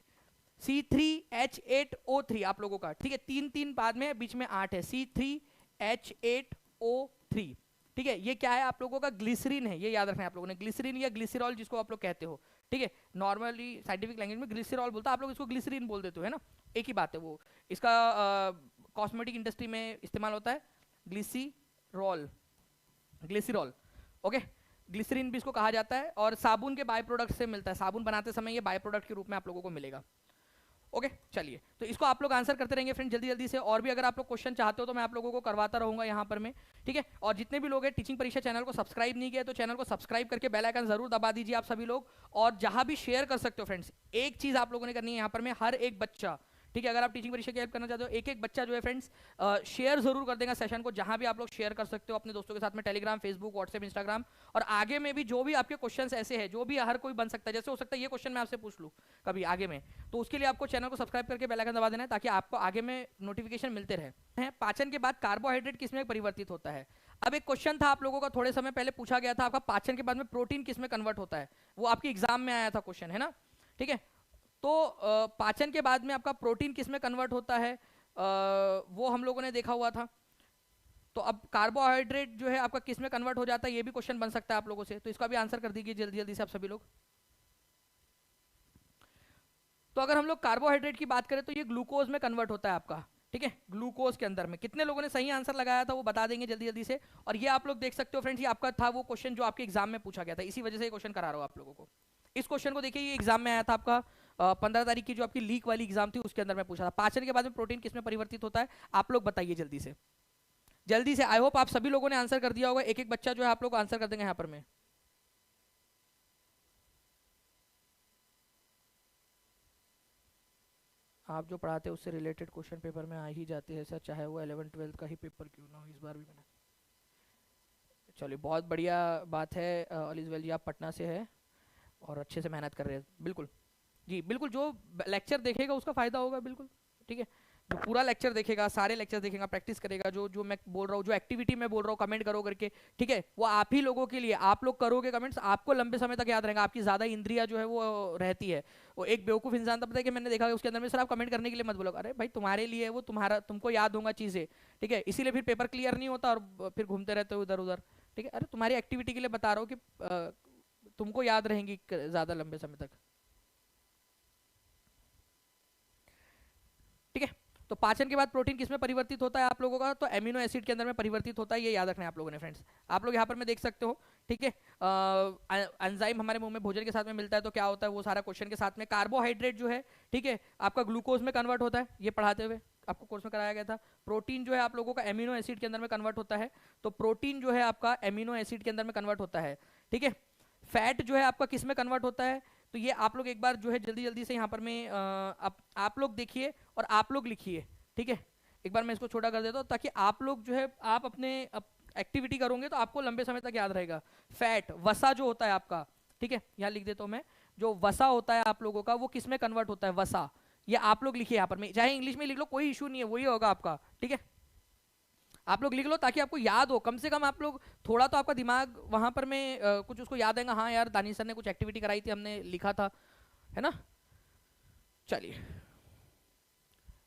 C3H8O3 आप लोगों का, ठीक है, 3 बाद में, बीच में 8 है, C3H8O3, ठीक है। ये क्या है? आप लोगों का ग्लिसरीन है, ये याद रखना है आप लोगों ने, ग्लिसरीन या ग्लिसरॉल जिसको आप लोग कहते हो, ठीक है। नॉर्मली साइंटिफिक लैंग्वेज में ग्लिसरॉल बोलता है, आप लोग इसको ग्लिसरीन बोल देते हो, है ना, एक ही बात है वो। इसका कॉस्मेटिक इंडस्ट्री में इस्तेमाल होता है ग्लिसरॉल, ग्लिसरॉल, ओके, ग्लिसरीन भी इसको कहा जाता है। और साबुन के बाय प्रोडक्ट से मिलता है, साबुन बनाते समय ये बाय प्रोडक्ट के रूप में आप लोगों को मिलेगा, ओके। चलिए, तो इसको आप लोग आंसर करते रहेंगे फ्रेंड जल्दी जल्दी से, और भी अगर आप लोग क्वेश्चन चाहते हो तो मैं आप लोगों को करवाता रहूंगा यहाँ पर में, ठीक है। और जितने भी लोग हैं टीचिंग परीक्षा चैनल को सब्सक्राइब नहीं किया तो चैनल को सब्सक्राइब करके बेल आइकन जरूर दबा दीजिए आप सभी लोग, और जहां भी शेयर कर सकते हो फ्रेंड्स, एक चीज आप लोगों ने करनी है यहाँ पर में, हर एक बच्चा, ठीक है, अगर आप टीचिंग परीक्षा की हेल्प करना चाहते हो, एक एक बच्चा जो है फ्रेंड्स शेयर जरूर कर देगा सेशन को, जहां भी आप लोग शेयर कर सकते हो अपने दोस्तों के साथ में, टेलीग्राम, फेसबुक, व्हाट्सएप, इंस्टाग्राम। और आगे में भी जो भी आपके क्वेश्चंस ऐसे हैं, जो भी हर कोई बन सकता है, जैसे हो सकता है ये क्वेश्चन मैं आपसे पूछ लूँ कभी आगे में, तो उसके लिए आपको चैनल को सब्सक्राइब करके बेल आइकन दबा देना है, ताकि आपको आगे में नोटिफिकेशन मिलते रहे। पाचन के बाद कार्बोहाइड्रेट किसमें परिवर्तित होता है? अब एक क्वेश्चन था आप लोगों का थोड़े समय पहले पूछा गया था, आपका पाचन के बाद में प्रोटीन किसमें कन्वर्ट होता है, वो आपके एग्जाम में आया था क्वेश्चन, है ना, ठीक है। तो पाचन के बाद में आपका प्रोटीन किसमें कन्वर्ट होता है, वो हम लोगों ने देखा हुआ था। तो अब कार्बोहाइड्रेट जो है आपका किसमें कन्वर्ट हो जाता है, ये भी क्वेश्चन बन सकता है आप लोगों से, तो इसका भी आंसर कर दीजिए जल्दी जल्दी से आप सभी लोग। तो अगर हम लोग कार्बोहाइड्रेट की बात करें तो ये ग्लूकोज में कन्वर्ट होता है आपका, ठीक है, ग्लूकोज के अंदर में। कितने लोगों ने सही आंसर लगाया था वो बता देंगे जल्दी जल्दी से। और ये आप लोग देख सकते हो फ्रेंड्स, ये आपका था वो क्वेश्चन जो आपके एग्जाम में पूछा गया था, इसी वजह से ये क्वेश्चन करा रहा हूं आप लोगों को। इस क्वेश्चन को देखिए, ये एग्जाम में आया था आपका 15 तारीख की जो आपकी लीक वाली एग्जाम थी, उसके अंदर मैं पूछा था पाचन के बाद में प्रोटीन किसमें परिवर्तित होता है, आप लोग बताइए जल्दी से जल्दी से। आई होप आप सभी लोगों ने आंसर कर दिया होगा, एक एक बच्चा जो है आप लोग आंसर कर देंगे यहाँ पर में। आप जो पढ़ाते हैं उससे रिलेटेड क्वेश्चन पेपर में आ ही जाते हैं सर, चाहे वो 11th-12th का ही पेपर क्यों ना हो। इस बार भी मैंने, चलिए बहुत बढ़िया बात है अलीजवेल जी, आप पटना से है और अच्छे से मेहनत कर रहे हैं। बिल्कुल जी, बिल्कुल जो लेक्चर देखेगा उसका फायदा होगा, बिल्कुल ठीक है। जो पूरा लेक्चर देखेगा, सारे लेक्चर देखेगा, प्रैक्टिस करेगा, जो जो मैं बोल रहा हूँ, जो एक्टिविटी मैं बोल रहा हूँ, कमेंट करो करके, ठीक है, वो आप ही लोगों के लिए, आप लोग करोगे कमेंट्स, आपको लंबे समय तक याद रहेगा, आपकी ज्यादा इंद्रिया जो है वो रहती है। वो एक बेवकूफ इंसान था, पता है कि मैंने देखा उसके अंदर में, सर आप कमेंट करने के लिए मत बोलो, अरे भाई तुम्हारे लिए वो, तुम्हारा तुमको याद होगा चीजें, ठीक है, इसीलिए फिर पेपर क्लियर नहीं होता और फिर घूमते रहते हो इधर उधर, ठीक है। अरे तुम्हारी एक्टिविटी के लिए बता रहा हूँ कि तुमको याद रहेंगी ज्यादा लंबे समय तक, ठीक है। तो पाचन के बाद प्रोटीन किसमें परिवर्तित होता है आप लोगों का, तो एमिनो एसिड के अंदर में परिवर्तित होता है, ये याद रखना है आप लोगों ने फ्रेंड्स। आप लोग यहाँ पर में देख सकते हो, ठीक है, एंजाइम हमारे मुंह में भोजन के साथ में मिलता है तो क्या होता है, वो सारा क्वेश्चन के साथ में कार्बोहाइड्रेट जो है, ठीक है, आपका ग्लूकोज में कन्वर्ट होता है, ये पढ़ाते हुए आपको कोर्स में कराया गया था। प्रोटीन जो है आप लोगों का एमिनो एसिड के अंदर में कन्वर्ट होता है, तो प्रोटीन जो है आपका एमिनो एसिड के अंदर में कन्वर्ट होता है, ठीक है। फैट जो है आपका किस में कन्वर्ट होता है, तो ये आप लोग एक बार जो है जल्दी जल्दी से यहाँ पर में आप लोग देखिए और आप लोग लिखिए, ठीक है। एक बार मैं इसको छोटा कर देता हूँ ताकि आप लोग जो है आप अपने एक्टिविटी करोगे तो आपको लंबे समय तक याद रहेगा। फैट, वसा जो होता है आपका, ठीक है, यहाँ लिख देता हूँ मैं, जो वसा होता है आप लोगों का वो किस में कन्वर्ट होता है, वसा, ये आप लोग लिखिए यहाँ पर में, चाहे इंग्लिश में लिख लो कोई इशू नहीं है, वही होगा आपका, ठीक है। आप लोग लिख लो ताकि आपको याद हो, कम से कम आप लोग थोड़ा तो आपका दिमाग वहां पर में कुछ उसको याद आएगा, हाँ यार दानिश सर ने कुछ एक्टिविटी कराई थी, हमने लिखा था, है ना। चलिए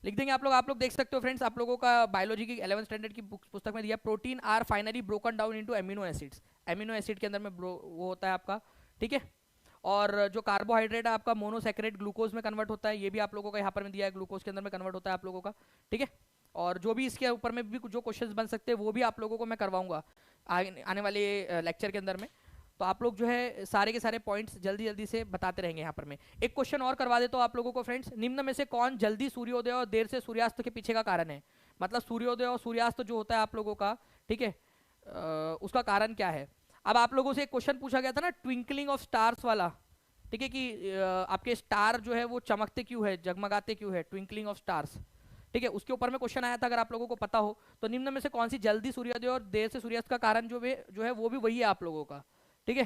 लिख देंगे आप लोग देख सकते हो फ्रेंड्स, आप लोगों का बायोलॉजी की 11th स्टैंडर्ड की पुस्तक में दिया, protein are finally broken down into amino acids, amino acid के अंदर में वो होता है आपका, ठीक है। और जो कार्बोहाइड्रेट है आपका मोनोसैकेराइड ग्लूकोज में कन्वर्ट होता है, ये भी आप लोगों का यहाँ पर में दिया है, ग्लूकोज के अंदर में कन्वर्ट होता है आप लोगों का, ठीक है। और जो भी इसके ऊपर में भी जो क्वेश्चंस बन सकते हैं वो भी आप लोगों को मैं करवाऊंगा आने वाले लेक्चर के अंदर में। तो आप लोग जो है सारे के सारे पॉइंट्स जल्दी जल्दी से बताते रहेंगे यहाँ पर मैं। एक क्वेश्चन और करवा देता हूँ आप लोगों को फ्रेंड्स, निम्न में से कौन जल्दी सूर्योदय और देर से सूर्यास्त के पीछे का कारण है, मतलब सूर्योदय और सूर्यास्त जो होता है आप लोगों का, ठीक है, उसका कारण क्या है। अब आप लोगों से एक क्वेश्चन पूछा गया था ना ट्विंकलिंग ऑफ स्टार्स वाला, ठीक है, कि आपके स्टार जो है वो चमकते क्यों है, जगमगाते क्यों है, ट्विंकलिंग ऑफ स्टार्स, ठीक है, उसके ऊपर में क्वेश्चन आया था, अगर आप लोगों को पता हो तो निम्न में से कौन सी जल्दी सूर्योदय और देर से सूर्यास्त का कारण जो है वो भी वही है आप लोगों का, ठीक है,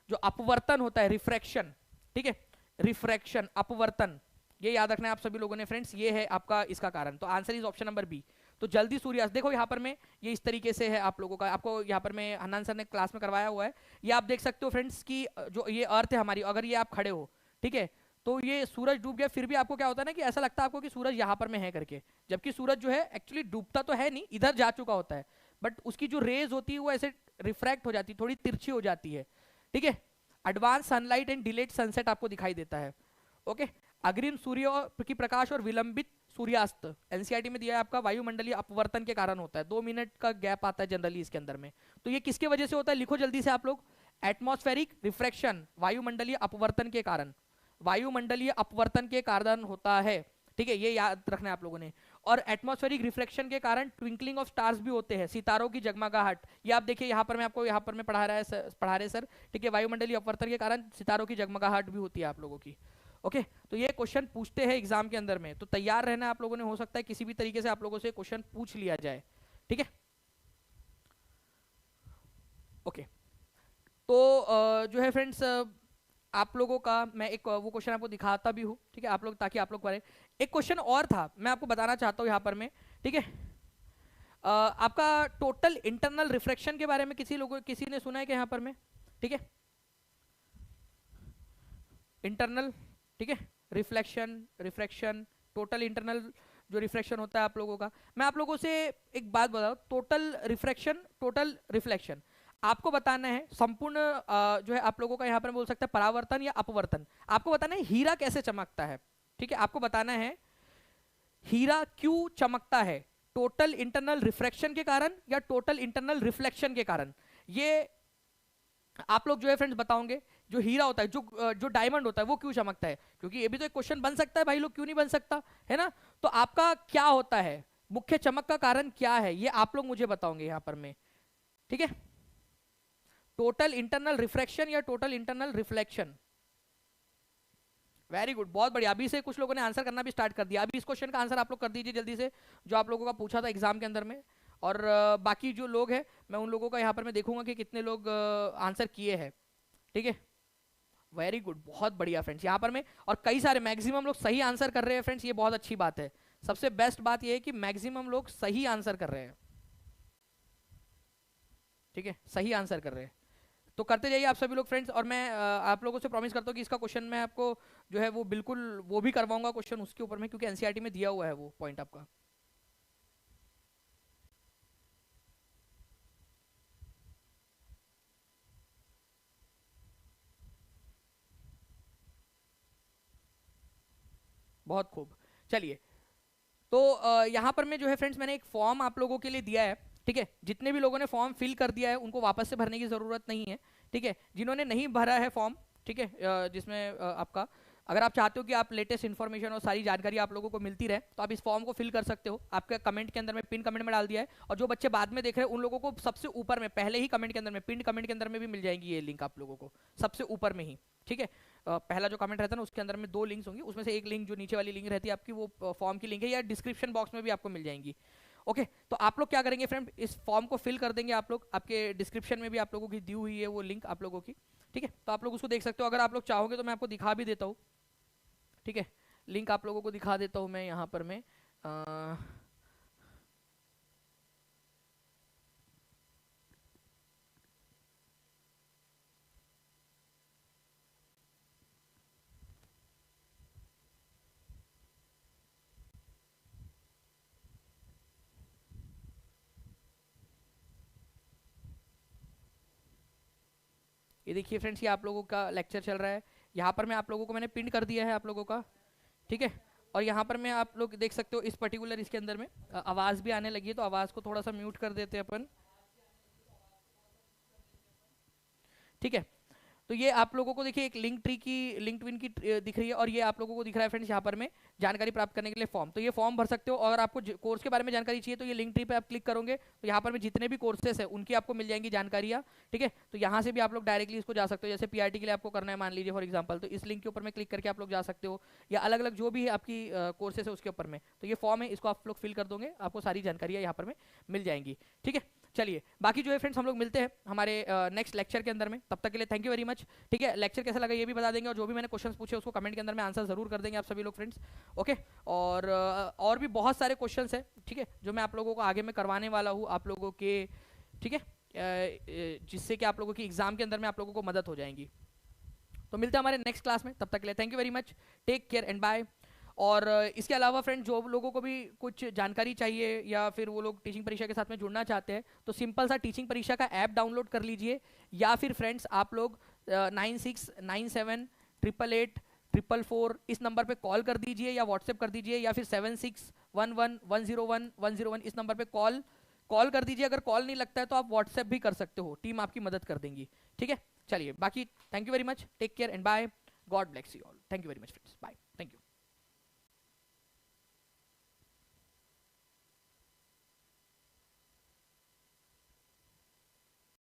जो अपवर्तन होता है, रिफ्रैक्शन, ठीक है, रिफ्रैक्शन अपवर्तन, ये याद रखना है आप सभी लोगों ने फ्रेंड्स, ये है आपका इसका कारण। तो answer is option number B. तो जल्दी सूर्यास्त देखो यहाँ पर में ये इस तरीके से है आप लोगों का, आपको यहाँ पर में हन्नान सर ने क्लास में करवाया हुआ है, ये आप देख सकते हो फ्रेंड्स की जो ये अर्थ है हमारी, अगर ये आप खड़े हो, ठीक है, तो ये सूरज डूब गया, फिर भी आपको क्या होता है ना कि ऐसा लगता है आपको कि सूरज यहाँ पर में है करके, जबकि सूरज जो है एक्चुअली डूबता तो है नहीं, इधर जा चुका होता है, बट उसकी जो रेज होती है वो ऐसे रिफ्रैक्ट हो जाती है, थोड़ी तिरछी हो जाती है, ठीक है। Advance sunlight and delayed sunset आपको दिखाई देता है, ओके। अग्रिम सूर्य की प्रकाश और विलंबित सूर्यास्त एनसीईआरटी में दिया है आपका वायुमंडलीय अपवर्तन के कारण होता है, 2 मिनट का गैप आता है जनरली इसके अंदर में। तो ये किसके वजह से होता है, लिखो जल्दी से आप लोग, एटमॉस्फेरिक रिफ्रैक्शन, वायुमंडलीय अपवर्तन के कारण, वायुमंडलीय अपवर्तन के कारण होता है, ठीक है, ये याद रखना है आप लोगों ने। और एटमॉस्फेरिक रिफ्लेक्शन के कारण ट्विंकलिंग ऑफ स्टार्स भी होते हैं, सितारों की जगमगाहट, ये आप देखिए यहाँ पर मैं आपको यहाँ पर मैं पढ़ा रहे सर, ठीक है, वायुमंडलीय अपवर्तन के कारण सितारों की जगमगाहट भी होती है आप लोगों की, ओके। तो ये क्वेश्चन पूछते हैं एग्जाम के अंदर में, तो तैयार रहना आप लोगों ने, हो सकता है किसी भी तरीके से आप लोगों से क्वेश्चन पूछ लिया जाए, ठीक है, ओके। तो जो है फ्रेंड्स आप लोगों का मैं एक वो क्वेश्चन आपको दिखाता भी हूँ, ठीक है, आप लोग ताकि आप लोग पढ़े। एक क्वेश्चन और था मैं आपको बताना चाहता हूँ यहाँ पर में, ठीक है, आपका टोटल इंटरनल रिफ्रैक्शन के बारे में किसी ने सुना है क्या यहाँ पर में, ठीक है, इंटरनल, ठीक है, रिफ्रैक्शन टोटल इंटरनल जो रिफ्रैक्शन होता है आप लोगों का। मैं आप लोगों से एक बात बताऊं, टोटल रिफ्लेक्शन आपको बताना है, संपूर्ण जो है आप लोगों का यहाँ पर बोल सकते हैं परावर्तन या अपवर्तन, आपको बताना है हीरा कैसे चमकता है, ठीक है, आपको बताना है हीरा क्यों चमकता है, टोटल इंटरनल रिफ्रैक्शन के कारण या टोटल इंटरनल रिफ्लेक्शन के कारण, ये आप लोग जो है फ्रेंड्स बताओगे। जो हीरा होता है, जो डायमंड होता है वो क्यों चमकता है, क्योंकि ये भी तो एक क्वेश्चन बन सकता है भाई लोग, क्यों नहीं बन सकता है ना। तो आपका क्या होता है, मुख्य चमक का कारण क्या है, ये आप लोग मुझे बताओगे यहाँ पर में, ठीक है, टोटल इंटरनल रिफ्रैक्शन या total internal reflection, very good, बहुत बढ़िया। अभी से कुछ लोगों ने आंसर करना भी स्टार्ट कर दिया। अभी इस क्वेश्चन का आंसर आप लोग कर दीजिए जल्दी से, जो आप लोगों का पूछा था एग्जाम के अंदर में। और बाकी जो लोग हैं मैं उन लोगों का यहाँ पर मैं देखूंगा कि कितने लोग आंसर किए हैं। ठीक है, वेरी गुड, बहुत बढ़िया फ्रेंड्स यहाँ पर में। और कई सारे मैक्सिमम लोग सही आंसर कर रहे हैं फ्रेंड्स, ये बहुत अच्छी बात है। सबसे बेस्ट बात ये है कि मैक्सिमम लोग सही आंसर कर रहे हैं। ठीक है, सही आंसर कर रहे हैं, तो करते जाइए आप सभी लोग फ्रेंड्स। और मैं आप लोगों से प्रॉमिस करता हूँ कि इसका क्वेश्चन मैं आपको जो है वो बिल्कुल वो भी करवाऊंगा क्वेश्चन उसके ऊपर में, क्योंकि एनसीईआरटी में दिया हुआ है वो पॉइंट आपका। बहुत खूब, चलिए। तो यहाँ पर मैं जो है फ्रेंड्स मैंने एक फॉर्म आप लोगों के लिए दिया है। ठीक है, जितने भी लोगों ने फॉर्म फिल कर दिया है उनको वापस से भरने की जरूरत नहीं है। ठीक है, जिन्होंने नहीं भरा है फॉर्म, ठीक है, जिसमें आपका अगर आप चाहते हो कि आप लेटेस्ट इन्फॉर्मेशन और सारी जानकारी आप लोगों को मिलती रहे, तो आप इस फॉर्म को फिल कर सकते हो। आपके कमेंट के अंदर में पिन कमेंट में डाल दिया है, और जो बच्चे बाद में देख रहे हैं उन लोगों को सबसे ऊपर में पहले ही कमेंट के अंदर में पिन कमेंट के अंदर में भी मिल जाएगी ये लिंक आप लोगों को सबसे ऊपर में ही। ठीक है, पहला जो कमेंट रहता है ना उसके अंदर में 2 लिंक्स होंगी, उसमें से एक लिंक जो नीचे वाली लिंक रहती है आपकी वो फॉर्म की लिंक है, या डिस्क्रिप्शन बॉक्स में भी आपको मिल जाएंगी। ओके, तो आप लोग क्या करेंगे फ्रेंड, इस फॉर्म को फिल कर देंगे आप लोग। आपके डिस्क्रिप्शन में भी आप लोगों की दी हुई है वो लिंक आप लोगों की। ठीक है, तो आप लोग उसको देख सकते हो। अगर आप लोग चाहोगे तो मैं आपको दिखा भी देता हूँ। ठीक है, लिंक आप लोगों को दिखा देता हूँ मैं यहाँ पर मैं ये देखिए फ्रेंड्स, ये आप लोगों का लेक्चर चल रहा है। यहाँ पर मैं आप लोगों को मैंने पिन कर दिया है आप लोगों का। ठीक है, और यहाँ पर मैं आप लोग देख सकते हो इस पर्टिकुलर इसके अंदर में आवाज़ भी आने लगी है, तो आवाज़ को थोड़ा सा म्यूट कर देते हैं अपन। ठीक है, तो ये आप लोगों को देखिए एक लिंक ट्विन की दिख रही है, और ये आप लोगों को दिख रहा है फ्रेंड्स यहाँ पर में जानकारी प्राप्त करने के लिए फॉर्म। तो ये फॉर्म भर सकते हो। और आपको कोर्स के बारे में जानकारी चाहिए तो ये लिंक ट्री पे आप क्लिक करोगे तो यहाँ पर में जितने भी कोर्सेस है उनकी आपको मिल जाएंगी जानकारियाँ। ठीक है, तो यहाँ से भी आप लोग डायरेक्टली इसको जा सकते हो। जैसे पीआरटी के लिए आपको करना है मान लीजिए फॉर एग्जाम्पल, तो इस लिंक के ऊपर में क्लिक करके आप लोग जा सकते हो, या अलग अलग जो भी है आपकी कोर्सेस है उसके ऊपर में। तो ये फॉर्म है, इसको आप लोग फिल कर दोगे, आपको सारी जानकारियाँ यहाँ पर में मिल जाएंगी। ठीक है, चलिए बाकी जो है फ्रेंड्स हम लोग मिलते हैं हमारे नेक्स्ट लेक्चर के अंदर में। तब तक के लिए थैंक यू वेरी मच। ठीक है, लेक्चर कैसा लगा ये भी बता देंगे, और जो भी मैंने क्वेश्चंस पूछे उसको कमेंट के अंदर में आंसर जरूर कर देंगे आप सभी लोग फ्रेंड्स। ओके, और भी बहुत सारे क्वेश्चंस हैं, ठीक है, जो मैं आप लोगों को आगे में करवाने वाला हूँ आप लोगों के। ठीक है, जिससे कि आप लोगों की एग्जाम के अंदर में आप लोगों को मदद हो जाएंगी। तो मिलते हैं हमारे नेक्स्ट क्लास में, तब तक के लिए thank you very much, take care and bye. और इसके अलावा फ्रेंड जो लोगों को भी कुछ जानकारी चाहिए, या फिर वो लोग टीचिंग परीक्षा के साथ में जुड़ना चाहते हैं, तो सिंपल सा टीचिंग परीक्षा का ऐप डाउनलोड कर लीजिए। या फिर फ्रेंड्स आप लोग 96978844 इस नंबर पे कॉल कर दीजिए, या व्हाट्सएप कर दीजिए, या फिर 7611101101 इस नंबर पे कॉल कर दीजिए। अगर कॉल नहीं लगता है तो आप व्हाट्सएप भी कर सकते हो, टीम आपकी मदद कर देंगी। ठीक है, चलिए बाकी thank you very much, take care and bye, God bless you all, thank you very much friends, bye, thank you.